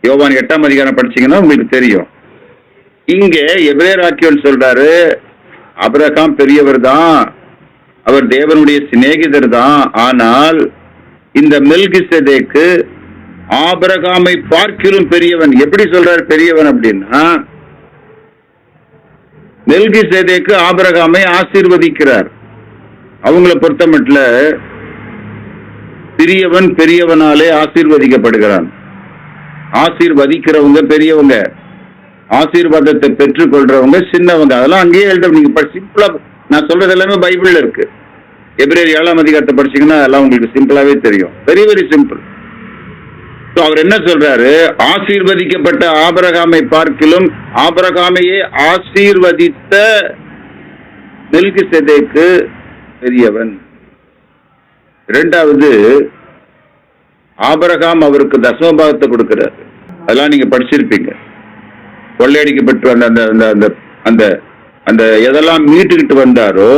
யோவான் 8ஆம் அதிகாரம் படிச்சீங்கன்னா உங்களுக்கு தெரியும். இங்கே எபிரேயராக்கியன் சொல்றாரு, ஆபிரகாம் பெரியவர் தான், அவர் தேவனுடைய சிநேகிதர் தான். ஆனால் இந்த மெல்கிசேதேக்கு ஆபிரகாமை பார்க்கிலும் பெரியவன். எப்படி சொல்றாரு பெரியவன் அப்படின்னா, மெல்கிசேதேக்கு ஆபிரகாமை ஆசீர்வதிக்கிறார். அவங்கள பொறுத்த மட்டும் பெரியவன் பெரியவனாலே ஆசீர்வதிக்கப்படுகிறான். ஆசீர்வதிக்கிறவங்க பெரியவங்க, ஆசீர்வாதத்தை பெற்றுக் கொள்றவங்க சின்னவங்க. அதெல்லாம் அங்கேயே எழுத, நீங்க சிம்பிளா நான் சொல்றது எல்லாமே பைபிள்ல இருக்கு. எபிரேயர் 7ஆம் அதிகாரத்தை படிச்சீங்கன்னா அதெல்லாம் உங்களுக்கு சிம்பிளாவே தெரியும். Very very simple. அவர் என்ன சொல்றாரு, ஆசீர்வதிக்கப்பட்ட ஆபிரகாமை பார்க்கிலும் ஆபிரகாமையே ஆசீர்வதித்த மெல்கிசேதேக்கு பெரியவன். இரண்டாவது, ஆபிரகாம் அவருக்கு தசமபாகத்தை கொடுக்கிறார். அதெல்லாம் நீங்க படிச்சிருப்பீங்க. கொள்ளையடிக்கப்பட்டு வந்த அந்த அந்த அந்த அந்த எதெல்லாம் மீட்டுக்கிட்டு வந்தாரோ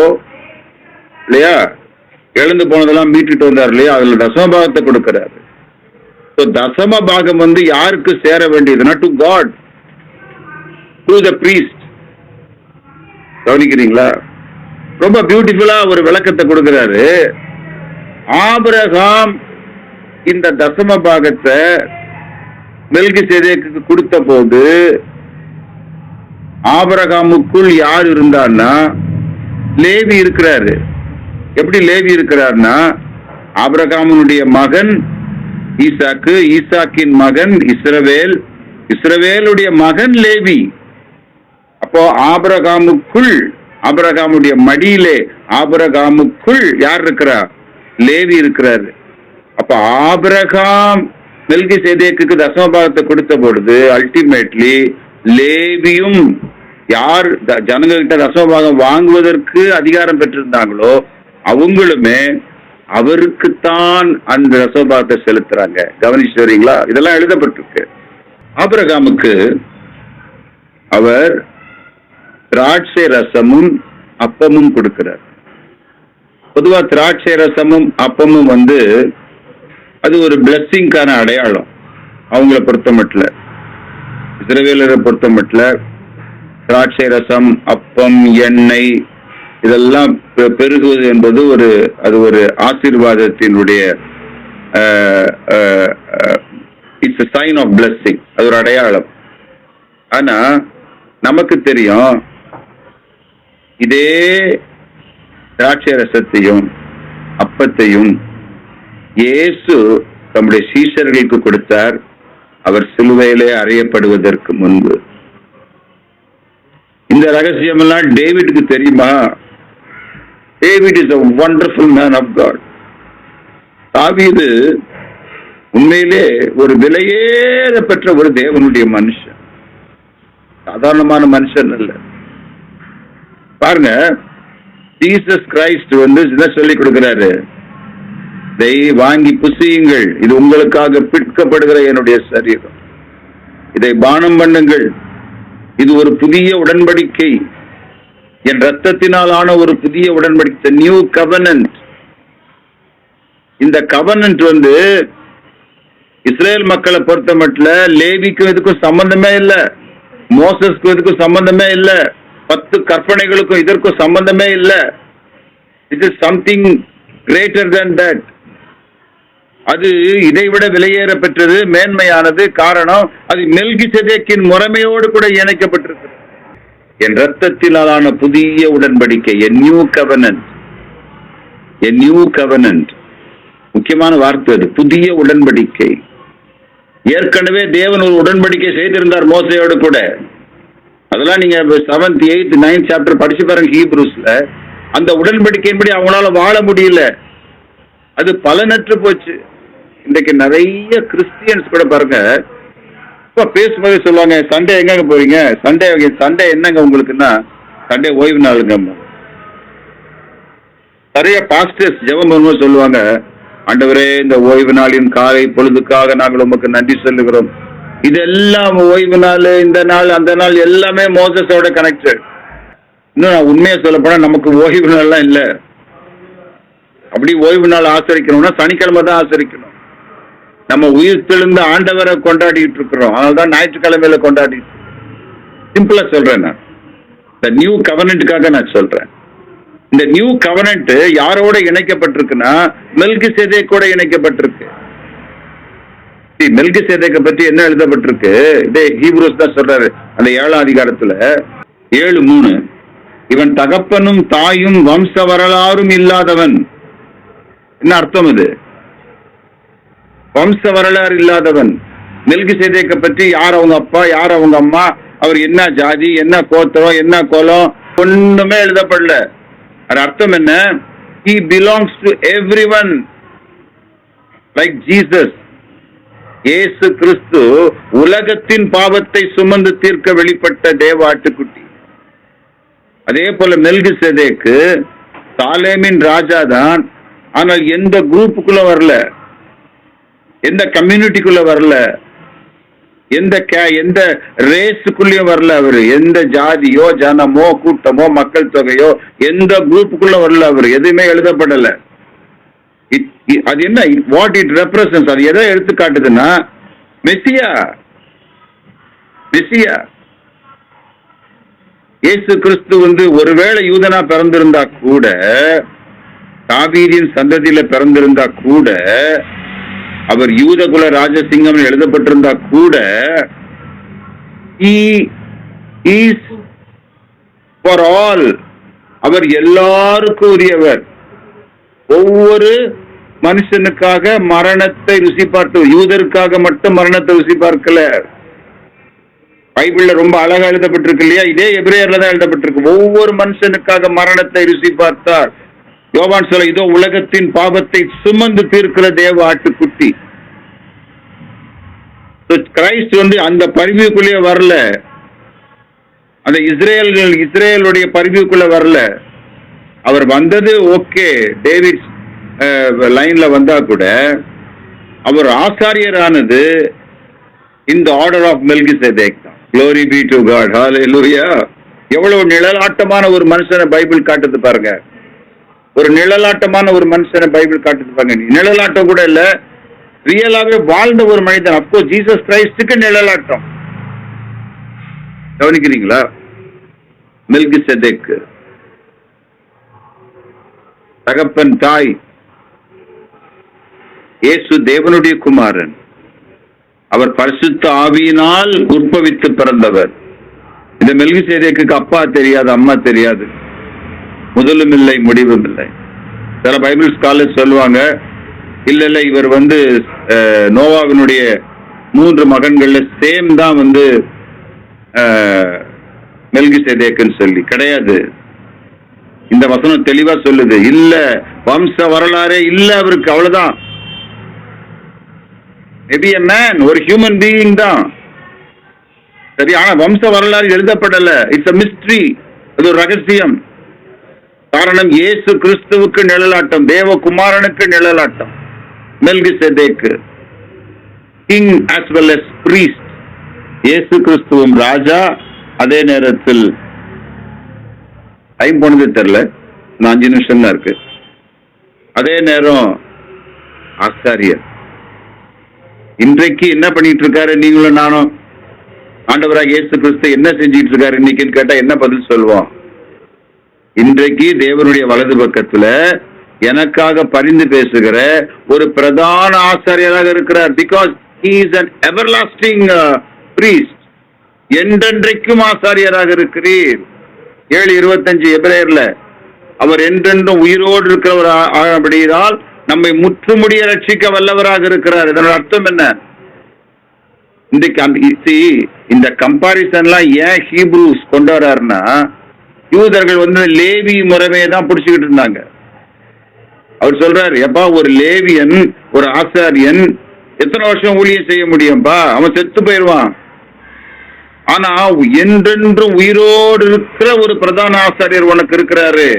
இல்லையா, எழுந்து போனதெல்லாம் மீட்டுட்டு வந்தார் இல்லையா, அதுல தசமபாகத்தை கொடுக்கிறாரு. தசம பாகம் யாருக்கு சேர வேண்டியதுன்னா, to God, to the priest. கவனிக்கிறீங்களா? ரொம்ப பியூட்டிஃபுல்லா ஒரு விளக்கத்தை கொடுக்கிறாரு. ஆபிரகாம் இந்த தசம பாகத்தை மெல்கிசேதேக்கு கொடுத்த போது ஆபிரகாமுக்குள் யார் இருந்தார்னா, லேவி இருக்கிறாரு. எப்படி லேவி இருக்கிறார்னா, ஆபிரகாமுடைய மகன் ஈசாக்கு, ஈசாக்கின் மகன் இஸ்ரவேல், இஸ்ரவேலுடைய மகன் லேவி. அப்போ ஆபிரகாமுக்குள், ஆபிரகாமுடைய மடியிலே ஆபிரகாமுக்குள் யார் இருக்கிறார்? லேவி இருக்கிறாரு. அப்ப ஆபிரகாம் மெல்கிசேதேக்கு தசமபாகத்தை கொடுத்த பொழுது அல்டிமேட்லி லேவியும் யார் ஜனங்கள்கிட்ட தசமபாகம் வாங்குவதற்கு அதிகாரம் பெற்றிருந்தாங்களோ அவங்களுமே அவருக்குத்தான் அந்த தசமபாகத்தை செலுத்துறாங்க. கவனிச்சு வரீங்களா? இதெல்லாம் எழுதப்பட்டிருக்கு. ஆபிரகாமுக்கு அவர் திராட்சை ரசமும் அப்பமும் கொடுக்கிறார். பொதுவா திராட்சை ரசமும் அப்பமும் அது ஒரு பிளஸ்ஸிங்கான அடையாளம். அவங்கள பொறுத்த மட்டும், இஸ்ரவேலரை பொறுத்த மட்டும் திராட்சை ரசம், அப்பம், எண்ணெய் இதெல்லாம் பெருகுவது என்பது அது ஒரு ஆசீர்வாதத்தினுடைய it's a sign of blessing. அது ஒரு அடையாளம். ஆனா நமக்கு தெரியும், இதே திராட்சை ரசத்தையும் அப்பத்தையும் இயேசு தம்முடைய சீஷர்களுக்கு கொடுத்தார், அவர் சிலுவையிலே அறையப்படுவதற்கு முன்பு. இந்த ரகசியம் எல்லாம் டேவிடுக்கு தெரியுமா? David is a wonderful man of God. தாவீது உண்மையிலே ஒரு விலையேற பெற்ற ஒரு தேவனுடைய மனுஷன், சாதாரணமான மனுஷன் அல்ல. பாருங்க, ஜீசஸ் கிரைஸ்ட் என்ன சொல்லி கொடுக்கிறாரு? இதை வாங்கி புசியுங்கள், இது உங்களுக்காக பிற்கப்படுகிற என்னுடைய சரீரம், இதை பானம் பண்ணுங்கள், இது ஒரு புதிய உடன்படிக்கை, என் ரத்தத்தினால் ஆன ஒரு புதிய உடன்படிக்கை, நியூ கவர்னன்ட். இந்த கவர்னன்ட் இஸ்ரேல் மக்களை பொறுத்த மட்டும் லேவிக்கும் இதுக்கும் சம்பந்தமே இல்லை. மோசஸ்க்கு இதுக்கும் சம்பந்தமே இல்லை, 10 கற்பனைகளுக்கும் இதற்கும் சம்பந்தமே இல்லை. It is something greater than that. அது இதைவிட விலையேற பெற்றது, மேன்மையானது. காரணம், அது மெல்கிசேதேக்கின் முறைமையோடு கூட இணைக்கப்பட்டிருக்கு. என் ரத்தத்தினாலான புதிய உடன்படிக்கை, a new covenant, a new covenant. முக்கியமான வார்த்தை அது, புதிய உடன்படிக்கை. ஏற்கனவே தேவன் ஒரு உடன்படிக்கை செய்திருந்தார் மோசையோடு கூட. அதெல்லாம் நீங்க 7th 8th 9th சாப்டர் படிச்சு பாருங்க ஹீப்ரூஸ்ல. அந்த உடன்படிக்கையின்படி அவங்களால வாழ முடியல, அது பலனற்று போச்சு. இன்றைக்கு நிறைய கிறிஸ்டியன்ஸ் கூட பாருங்க, பேசும்போது சொல்லுவாங்க, சண்டே எங்க போறீங்க, சண்டே என்னங்க உங்களுக்குன்னா, சண்டே ஓய்வு நாளுங்க. நிறைய பாஸ்டர்ஸ் ஜெபம் பண்ணும்போது சொல்லுவாங்க, ஆண்டவரே இந்த ஓய்வு நாளின் காலை பொழுதுக்காக நாங்கள் உமக்கு நன்றி சொல்லுகிறோம். இதெல்லாம் ஓய்வு நாள், இந்த நாள், அந்த நாள் எல்லாமே மோசஸோட கனெக்டட். இன்னும் நான் உண்மையை சொல்ல போனா நமக்கு ஓய்வு நாள்லாம் இல்லை. அப்படி ஓய்வு நாள் ஆசரிக்கணும்னா சனிக்கிழமை தான் ஆசரிக்கணும். நம்ம உயிர் தெழுந்த ஆண்டவரை கொண்டாடிட்டு இருக்கிறோம், அதனால்தான் ஞாயிற்றுக்கிழமையில கொண்டாடிட்டு. சிம்பிளா சொல்றேன், நான் இந்த நியூ கவர்னன்ட்டுக்காக நான் சொல்றேன். இந்த நியூ கவர்னன்ட் யாரோட இணைக்கப்பட்டிருக்குன்னா மெல்கிசேதேக்கோட இணைக்கப்பட்டிருக்கு. மெல்கிசேதேக்கை பற்றி என்ன எழுதப்பட்டிருக்கு, இதே ஹீப்ரூஸ் தான் சொல்றாரு அந்த 7ஆம் அதிகாரத்துல 7:3. இவன் தகப்பனும் தாயும் வம்ச வரலாறும் இல்லாதவன். என்ன அர்த்தம் இது? வம்ச வரலாறு இல்லாதவன். மெல்கிசேதேக்கை பற்றி யார் அவங்க அப்பா, யார் அவங்க அம்மா, அவர் என்ன ஜாதி, என்ன கோத்திரம், என்ன குலம், ஒண்ணுமே எழுதப்படல. அது அர்த்தம் என்ன? he belongs to everyone like Jesus. இயேசு கிறிஸ்து உலகத்தின் பாவத்தை சுமந்து தீர்க்க வெளிப்பட்ட தேவ ஆட்டுக்குட்டி. அதே போல மெல்கிசேதேக்கு சாலேமின் ராஜா தான், ஆனால் எந்த குரூப்புக்குள்ள வரல, எந்த கம்யூனிட்டிக்குள்ள வரல, எந்த ரேஸுக்குள்ளயும் வரல. அவரு எந்த ஜாதியோ ஜனமோ கூட்டமோ மக்கள் தொகையோ எந்த குரூப்புக்குள்ள வரல. அவர் எதுவுமே எழுதப்படல. அது என்ன, வாட் இட் ரெப்ரசன்ட்ஸ், அது எதை எடுத்து காட்டுதுன்னா மெசியா. இயேசு கிறிஸ்து ஒருவேளை யூதனா பிறந்திருந்தா கூட, தாவீதின் சந்ததியில பிறந்திருந்தா கூட, அவர் யூதகுல ராஜசிங்கம் எழுதப்பட்டிருந்தா கூட, he is for all. அவர் எல்லாருக்கும் உரியவர். ஒவ்வொரு மனுஷனுக்காக மரணத்தை ருசி பார்த்து, யூதருக்காக மட்டும் மரணத்தை ருசி பார்க்கல. பைபிள்ல ரொம்ப அழகா எழுதப்பட்டிருக்கு இல்லையா? இதே எபிரேயர்ல தான் எழுதப்பட்டிருக்கு. ஒவ்வொரு மனுஷனுக்காக மரணத்தை ருசி பார்த்தார். யோவான் சொல்ல, இதோ உலகத்தின் பாவத்தை சுமந்து தீர்க்கிற தேவ ஆட்டுக்குட்டி. கிரைஸ்ட் அந்த பரிவுக்குள்ளே வரல, அந்த இஸ்ரேலுடைய பரிவுக்குள்ள வரல. அவர் வந்தது ஓகே, டேவிட் லைன்ல வந்தா கூட அவர் ஆசாரியரானது இந்த ஆர்டர் ஆஃப் மெல்கிசேதேக் தான். Glory be to God. Hallelujah. எவ்வளவு நிழலாட்டமான ஒரு மனுஷனை பைபிள் காட்டுது பாருங்க. ஒரு நிழலாட்டமான ஒரு மனுஷனை பைபிள் காட்டுது பாருங்க. நிழலாட்டம் கூட இல்ல, ரியலாவே வாழ்ந்த ஒரு மனிதன். அப்போ ஜீசஸ் கிரைஸ்டுக்கு நிழலாட்டம். கவனிக்கிறீங்களா? மெல்கிசேதேக் தகப்பன் தாய், இயேசு தேவனுடைய குமாரன். அவர் பரிசுத்த ஆவியினால் உற்பவித்து பிறந்தவர். இந்த மெல்கிசேதேக்கு அப்பா தெரியாது, அம்மா தெரியாது, முதலும் இல்லை முடிவும் இல்லை. சில பைபிள் ஸ்காலர்ஸ் சொல்லுவாங்க, இல்ல இவர் நோவாவினுடைய 3 மகன்கள்ல சேம் தான் மெல்கிசேதேக்குன்னு சொல்லி. கிடையாது. இந்த வசனம் தெளிவா சொல்லுது, இல்ல வம்ச வரலாறே இல்ல அவருக்கு, அவ்வளவுதான். மேபி a man, ஒரு ஹியூமன் பீயிங் தான் சரி, ஆனா வம்ச வரலாறு எழுதப்படல. இட்ஸ் a mystery, அது ஒரு ரகசியம். காரணம், இயேசு கிறிஸ்துவுக்கு நிழலாட்டம், தேவகுமாரனுக்கு நிழலாட்டம். மெல்கிசேதேக்கு king as well as priest. இயேசு கிறிஸ்துவும் ராஜா, அதே நேரத்தில் டைம் போனது தெரியல, 5 நிமிஷம் தான் இருக்கு. அதே நேரம் ஆசாரியர். இன்றைக்கு என்ன பண்ணிட்டு இருக்காரு நீங்களும் நானும்? ஆண்டவராக இயேசு கிறிஸ்து என்ன செஞ்சிட்டு இருக்காரு இன்னைக்குன்னு கேட்டா என்ன பதில் சொல்லுவோம்? இன்றைக்கு தேவனுடைய வலது பக்கத்துல எனக்காக பரிந்து பேசுகிற ஒரு பிரதான ஆசாரியராக இருக்கிறார். Because he is an everlasting priest. என்றென்றைக்கும் ஆசாரியராக இருக்கிறீர். 7:25 எபிரேயர்ல அவர் என்றென்றும் உயிரோடு இருக்கிறவர் ஆனபடியால் நம்மை முற்றுமுடிய ரட்சிக்க வல்லவராக இருக்கிறார். இதனோட அர்த்தம் என்ன? இன்றைக்கு இந்த கம்பாரிசன்லாம் ஏன் ஹீப்ரூஸ் கொண்டு வர்றாருன்னா, யூதர்கள் லேவி முறைமையை தான் பிடிச்சுக்கிட்டு இருந்தாங்க. அவர் சொல்றாரு, எப்பா ஒரு லேவியன் ஒரு ஆசாரியன் எத்தனை வருஷம் ஊழியம் செய்ய முடியும்பா? அவன் செத்து போயிடுவான். ஆனா என்றென்றும் உயிரோடு இருக்கிற ஒரு பிரதான ஆசாரியர் உனக்கு இருக்கிறாரு.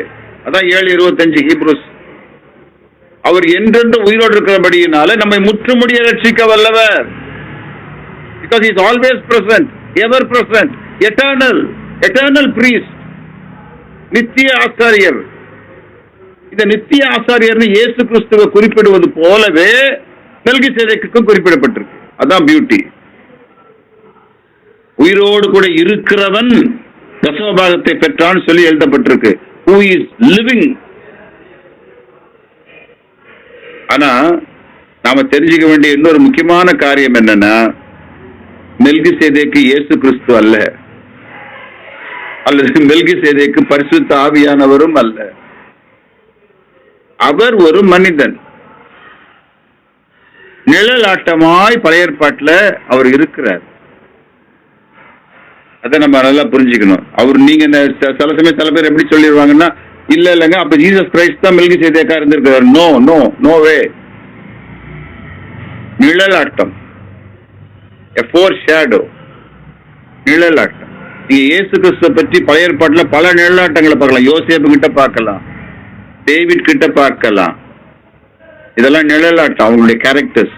அதான் 7:25 ஹீப்ரூஸ். அவர் என்றென்றும் உயிரோடு இருக்கிறபடியினால நம்மை முற்றுமுடிய ரட்சிக்க வல்லவர். Because he is always present, ever present, eternal priest, நித்திய ஆசாரியர். இந்த நித்திய ஆசாரியர் இயேசு கிறிஸ்துவை குறிப்பிடுவது போலவே மெல்கிசேதேக்குக்கும் குறிப்பிடப்பட்டிருக்கு. அதான் பியூட்டி. உயிரோடு கூட இருக்கிறவன் தசமபாகத்தை பெற்றான்னு சொல்லி எழுதப்பட்டிருக்கு. Who is living. ஆனா நாம தெரிஞ்சுக்க வேண்டிய இன்னொரு முக்கியமான காரியம் என்னன்னா, மெல்கிசேதேக்கு இயேசு கிறிஸ்து அல்ல, அல்லது மெல்கிசேதேக்கு பரிசுத்த ஆவியானவரும் அல்ல. அவர் ஒரு மனிதன். நிழலாட்டமாய் பழைய ஏற்பாட்டில் அவர் இருக்கிறார். அதை நம்ம நல்லா புரிஞ்சுக்கணும். அவர் நீங்க சில சமயம் சில பேர் எப்படி சொல்லிடுவாங்கன்னா, இல்லைங்க அப்ப ஜீசஸ் கிரைஸ்ட் தான் மெல்கிசேதேக்கா இருந்திருக்கிறார். No way. நிழலாட்டம், a foreshadow, நிழலாட்டம். நீங்க இயேசு கிறிஸ்துவை பற்றி பழைய ஏற்பாட்டில் பல நிழலாட்டங்களை பார்க்கலாம். யோசேப்பு கிட்ட பார்க்கலாம், டேவிட் கிட்ட பார்க்கலாம். இதெல்லாம் நிழலாட்டம், அவங்களுடைய கேரக்டர்ஸ்.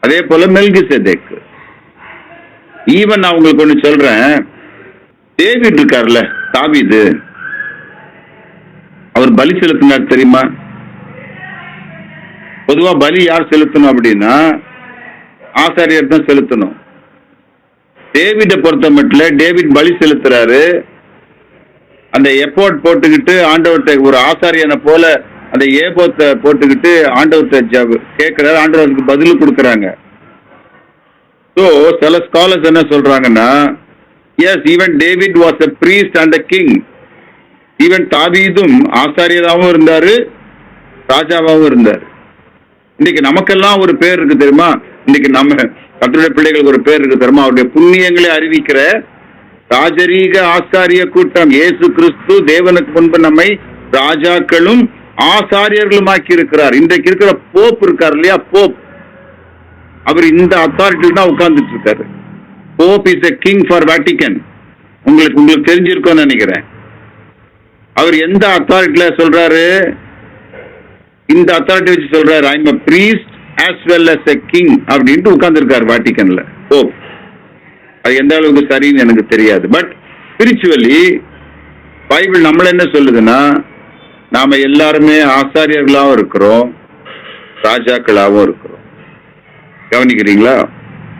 அதே போல மெல்கிசேதேக்கு. ஈவன் நான் உங்களுக்கு ஒண்ணு சொல்றேன், டேவிட் இருக்கார்ல, தாவீது, அவர் பலி செலுத்தினார் தெரியுமா? பொதுவா பலி யார் செலுத்தணும் அப்படின்னா ஆசாரியர் தான் செலுத்தணும். டேவிட பொறுத்த மட்டும் டேவிட் பலி செலுத்துறாரு. அந்த எஃபோர்ட் போட்டுக்கிட்டு ஆண்டவர்கிட்ட ஒரு ஆசாரியனை போல அந்த ஏபோத்தை போட்டுக்கிட்டு ஆண்டவர்கிட்ட கேட்கிறாரு. ஆண்டவருக்கு பதில் கொடுக்கறாங்க. ஸோ சில ஸ்காலர்ஸ் என்ன சொல்றாங்கன்னா, as even David was a priest and a king. Even தாவீதும் ஆசாரியராகவும் இருந்தாரு, ராஜாவாகவும் இருந்தார். இன்னைக்கு நமக்கெல்லாம் ஒரு பேர் இருக்கு தெரியுமா? இன்னைக்கு நம்ம கர்த்தருடைய பிள்ளைகளுக்கு ஒரு பேர் இருக்கு தெரியுமா? அவருடைய புண்ணியங்களை அறிவிக்கிற ராஜரீக ஆசாரிய கூட்டம். இயேசு கிறிஸ்து தேவனுக்கு முன்பு நம்மை ராஜாக்களும் ஆசாரியர்களும் ஆக்கி இருக்கிறார். இன்றைக்கு இருக்கிற போப் இருக்கார் இல்லையா, போப், அவர் இந்த அத்தாரிட்டியில் தான் உட்கார்ந்துட்டு இருக்காரு. Pope is a king for Vatican. உங்களுக்கு தெரிஞ்சிருக்கும்னு நினைக்கிறேன். அவர் எந்த அத்தாரிட்டியில சொல்றாரு? இந்த அத்தாரிட்டி வச்சு சொல்றாரு, I am a priest as well as a king அப்படின்ட்டு உட்கார்ந்துருக்காரு வாட்டிக்கன்ல போப். அது எந்த அளவுக்கு சரின்னு எனக்கு தெரியாது. பட் ஸ்பிரிச்சுவலி பைபிள் நம்மள என்ன சொல்லுதுன்னா, நாம எல்லாருமே ஆசாரியர்களாகவும் இருக்கிறோம், ராஜாக்களாகவும் இருக்கிறோம். கவனிக்கிறீங்களா?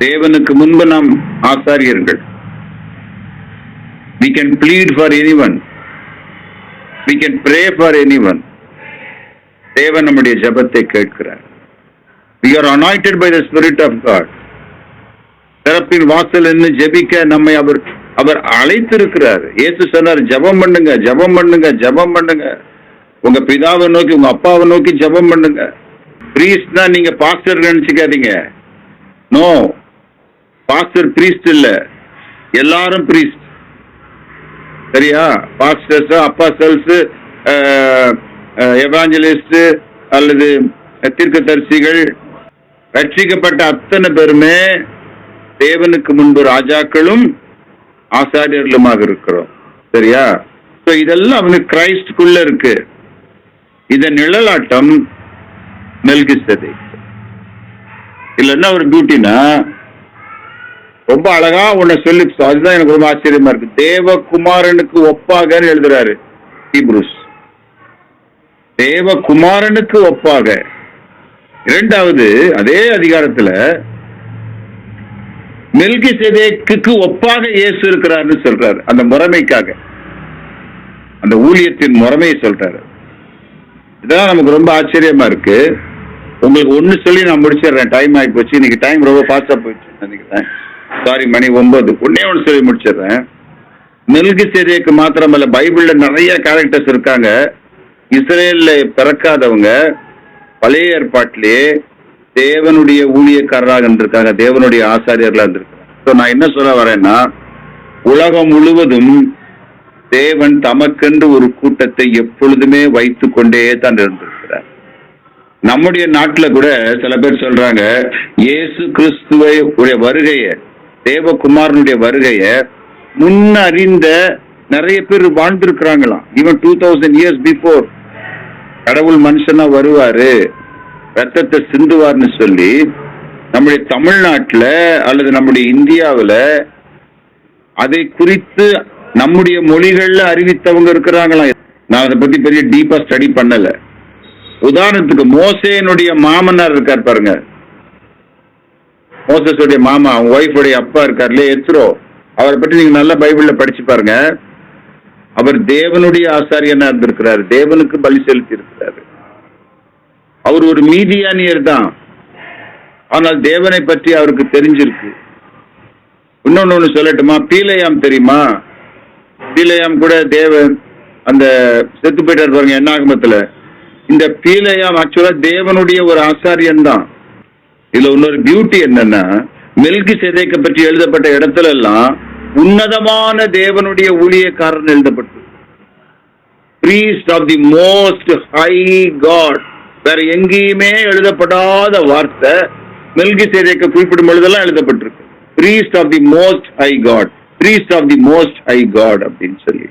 தேவனுக்கு முன்பு நாம் ஆசாரியர்கள். We can plead for anyone. We can pray for anyone. தேவன் நம்முடைய ஜெபத்தை கேட்கிறார். We are anointed by the Spirit of God. திறப்பின் வாசல் என்று ஜெபிக்க நம்மை அவர் அழைத்திருக்கிறார். இயேசு சொன்னார், ஜெபம் பண்ணுங்க, ஜெபம் பண்ணுங்க, ஜெபம் பண்ணுங்க. உங்க பிதாவை நோக்கி, உங்க அப்பாவை நோக்கி ஜெபம் பண்ணுங்க. பிரீஸ்ட்னா நீங்க பாஸ்டர் நினைச்சுக்காதீங்க. நோ, பாஸ்டர் பிரீஸ்ட் இல்ல, எல்லாரும் பிரீஸ்ட். சரியா? பாஸ்டர்ஸ், அப்போஸ்தலர்ஸ், எவாஞ்சலிஸ்ட் அல்லது தீர்க்கதரிசிகள், ரட்சிக்கப்பட்ட அத்தனை பேருமே தேவனுக்கு முன்பு ராஜாக்களும் ஆசாரியர்களுமாக இருக்கிறோம். சரியா? இதெல்லாம் கிரைஸ்டுக்குள்ள இருக்கு. இதன் நிழலாட்டம் மெல்கிசேதேக். இல்லைன்னா ஒரு பியூட்டினா ரொம்ப அழகா உன்னை சொல்லி, அதுதான் எனக்கு ரொம்ப ஆச்சரியமா இருக்கு. தேவகுமாரனுக்கு ஒப்பாக எழுதுறாரு ஹீப்ரூஸ். தேவகுமாரனுக்கு ஒப்பாக. இரண்டாவது அதே அதிகாரத்துல மெல்கிசேதேக்குக்கு ஒப்பாக இயேசு இருக்கிறார்னு சொல்றாரு. அந்த முறைமைக்காக, அந்த ஊழியத்தின் முறைமையை சொல்றாரு. இதான் நமக்கு ரொம்ப ஆச்சரியமா இருக்கு. உங்களுக்கு ஒண்ணு சொல்லி நான் முடிச்சிடுறேன், டைம் ஆகி போச்சு. இன்னைக்கு டைம் ரொம்ப ஃபாஸ்டா போயிடுச்சு நினைக்கிறேன். சாரி, மணி 9. ஒன்னே ஒன்று சொல்லி முடிச்சிடுறேன். மெல்கிசேதேக்கு மாத்திரமல்ல, பைபிள்ல நிறைய கேரக்டர்ஸ் இருக்காங்க. இஸ்ரேல்ல பிறக்காதவங்க பழைய ஏற்பாட்டிலேயே தேவனுடைய ஊழியக்காரராக இருந்திருக்காங்க, தேவனுடைய ஆசாரியர்களா இருந்திருக்காங்க. நான் என்ன சொல்ல வரேன்னா, உலகம் முழுவதும் தேவன் தமக்கென்று ஒரு கூட்டத்தை எப்பொழுதுமே வைத்து கொண்டே தான் இருந்திருக்கிறார். நம்முடைய நாட்டுல கூட சில பேர் சொல்றாங்க, இயேசு கிறிஸ்துவ வருகைய, தேவகுமாரனுடைய வருகைய முன்னறிந்த நிறைய பேர் வாழ்ந்திருக்கிறாங்களாம். ஈவன் 2000 இயர்ஸ் பிஃபோர் கடவுள் மனுஷனா வருவாரு, ரத்தத்தை சிந்துவார்னு சொல்லி நம்முடைய தமிழ்நாட்டுல அல்லது நம்முடைய இந்தியாவில் அதை குறித்து நம்முடைய மொழிகள்ல அறிவித்தவங்க இருக்கிறாங்களாம். நான் அதை பத்தி பெரிய டீப்பா ஸ்டடி பண்ணல. உதாரணத்துக்கு மோசேனுடைய மாமனார் இருக்கார் பாருங்க, மோசஸுடைய மாமா, அவங்க ஒய்ஃபுடைய அப்பா இருக்கார்ல, எத்ரோ. அவரை பற்றி நீங்க நல்லா பைபிள்ல படிச்சு பாருங்க. அவர் தேவனுடைய ஆசாரியனா இருந்திருக்கிறாரு, தேவனுக்கு பலி செலுத்தி இருக்கிறாரு. அவர் ஒரு மீதியானியர் தான், ஆனால் தேவனை பற்றி அவருக்கு தெரிஞ்சிருக்கு. இன்னொன்னு சொல்லட்டுமா, பீலையாம் தெரியுமா? பீலையாம் கூட தேவன் அந்த செத்து போயிட்டார் பாருங்க என்னாகமத்துல. இந்த பீலையாம் ஆக்சுவலா தேவனுடைய ஒரு ஆசாரியன் தான். இதுல இன்னொரு பியூட்டி என்னன்னா, மெல்கிசேதேக்கை பற்றி எழுதப்பட்ட இடத்துல எல்லாம் உன்னதமான தேவனுடைய ஊழியக்காரன் எழுதப்பட்டு, priest of the most high God. வேற எங்கேயுமே எழுதப்படாத வார்த்தை மெல்கிசேதேக்கை குறிப்பிடும் பொழுதெல்லாம் எழுதப்பட்டிருக்கு. priest of the most high God, priest of the most high God அப்படின்னு சொல்லி.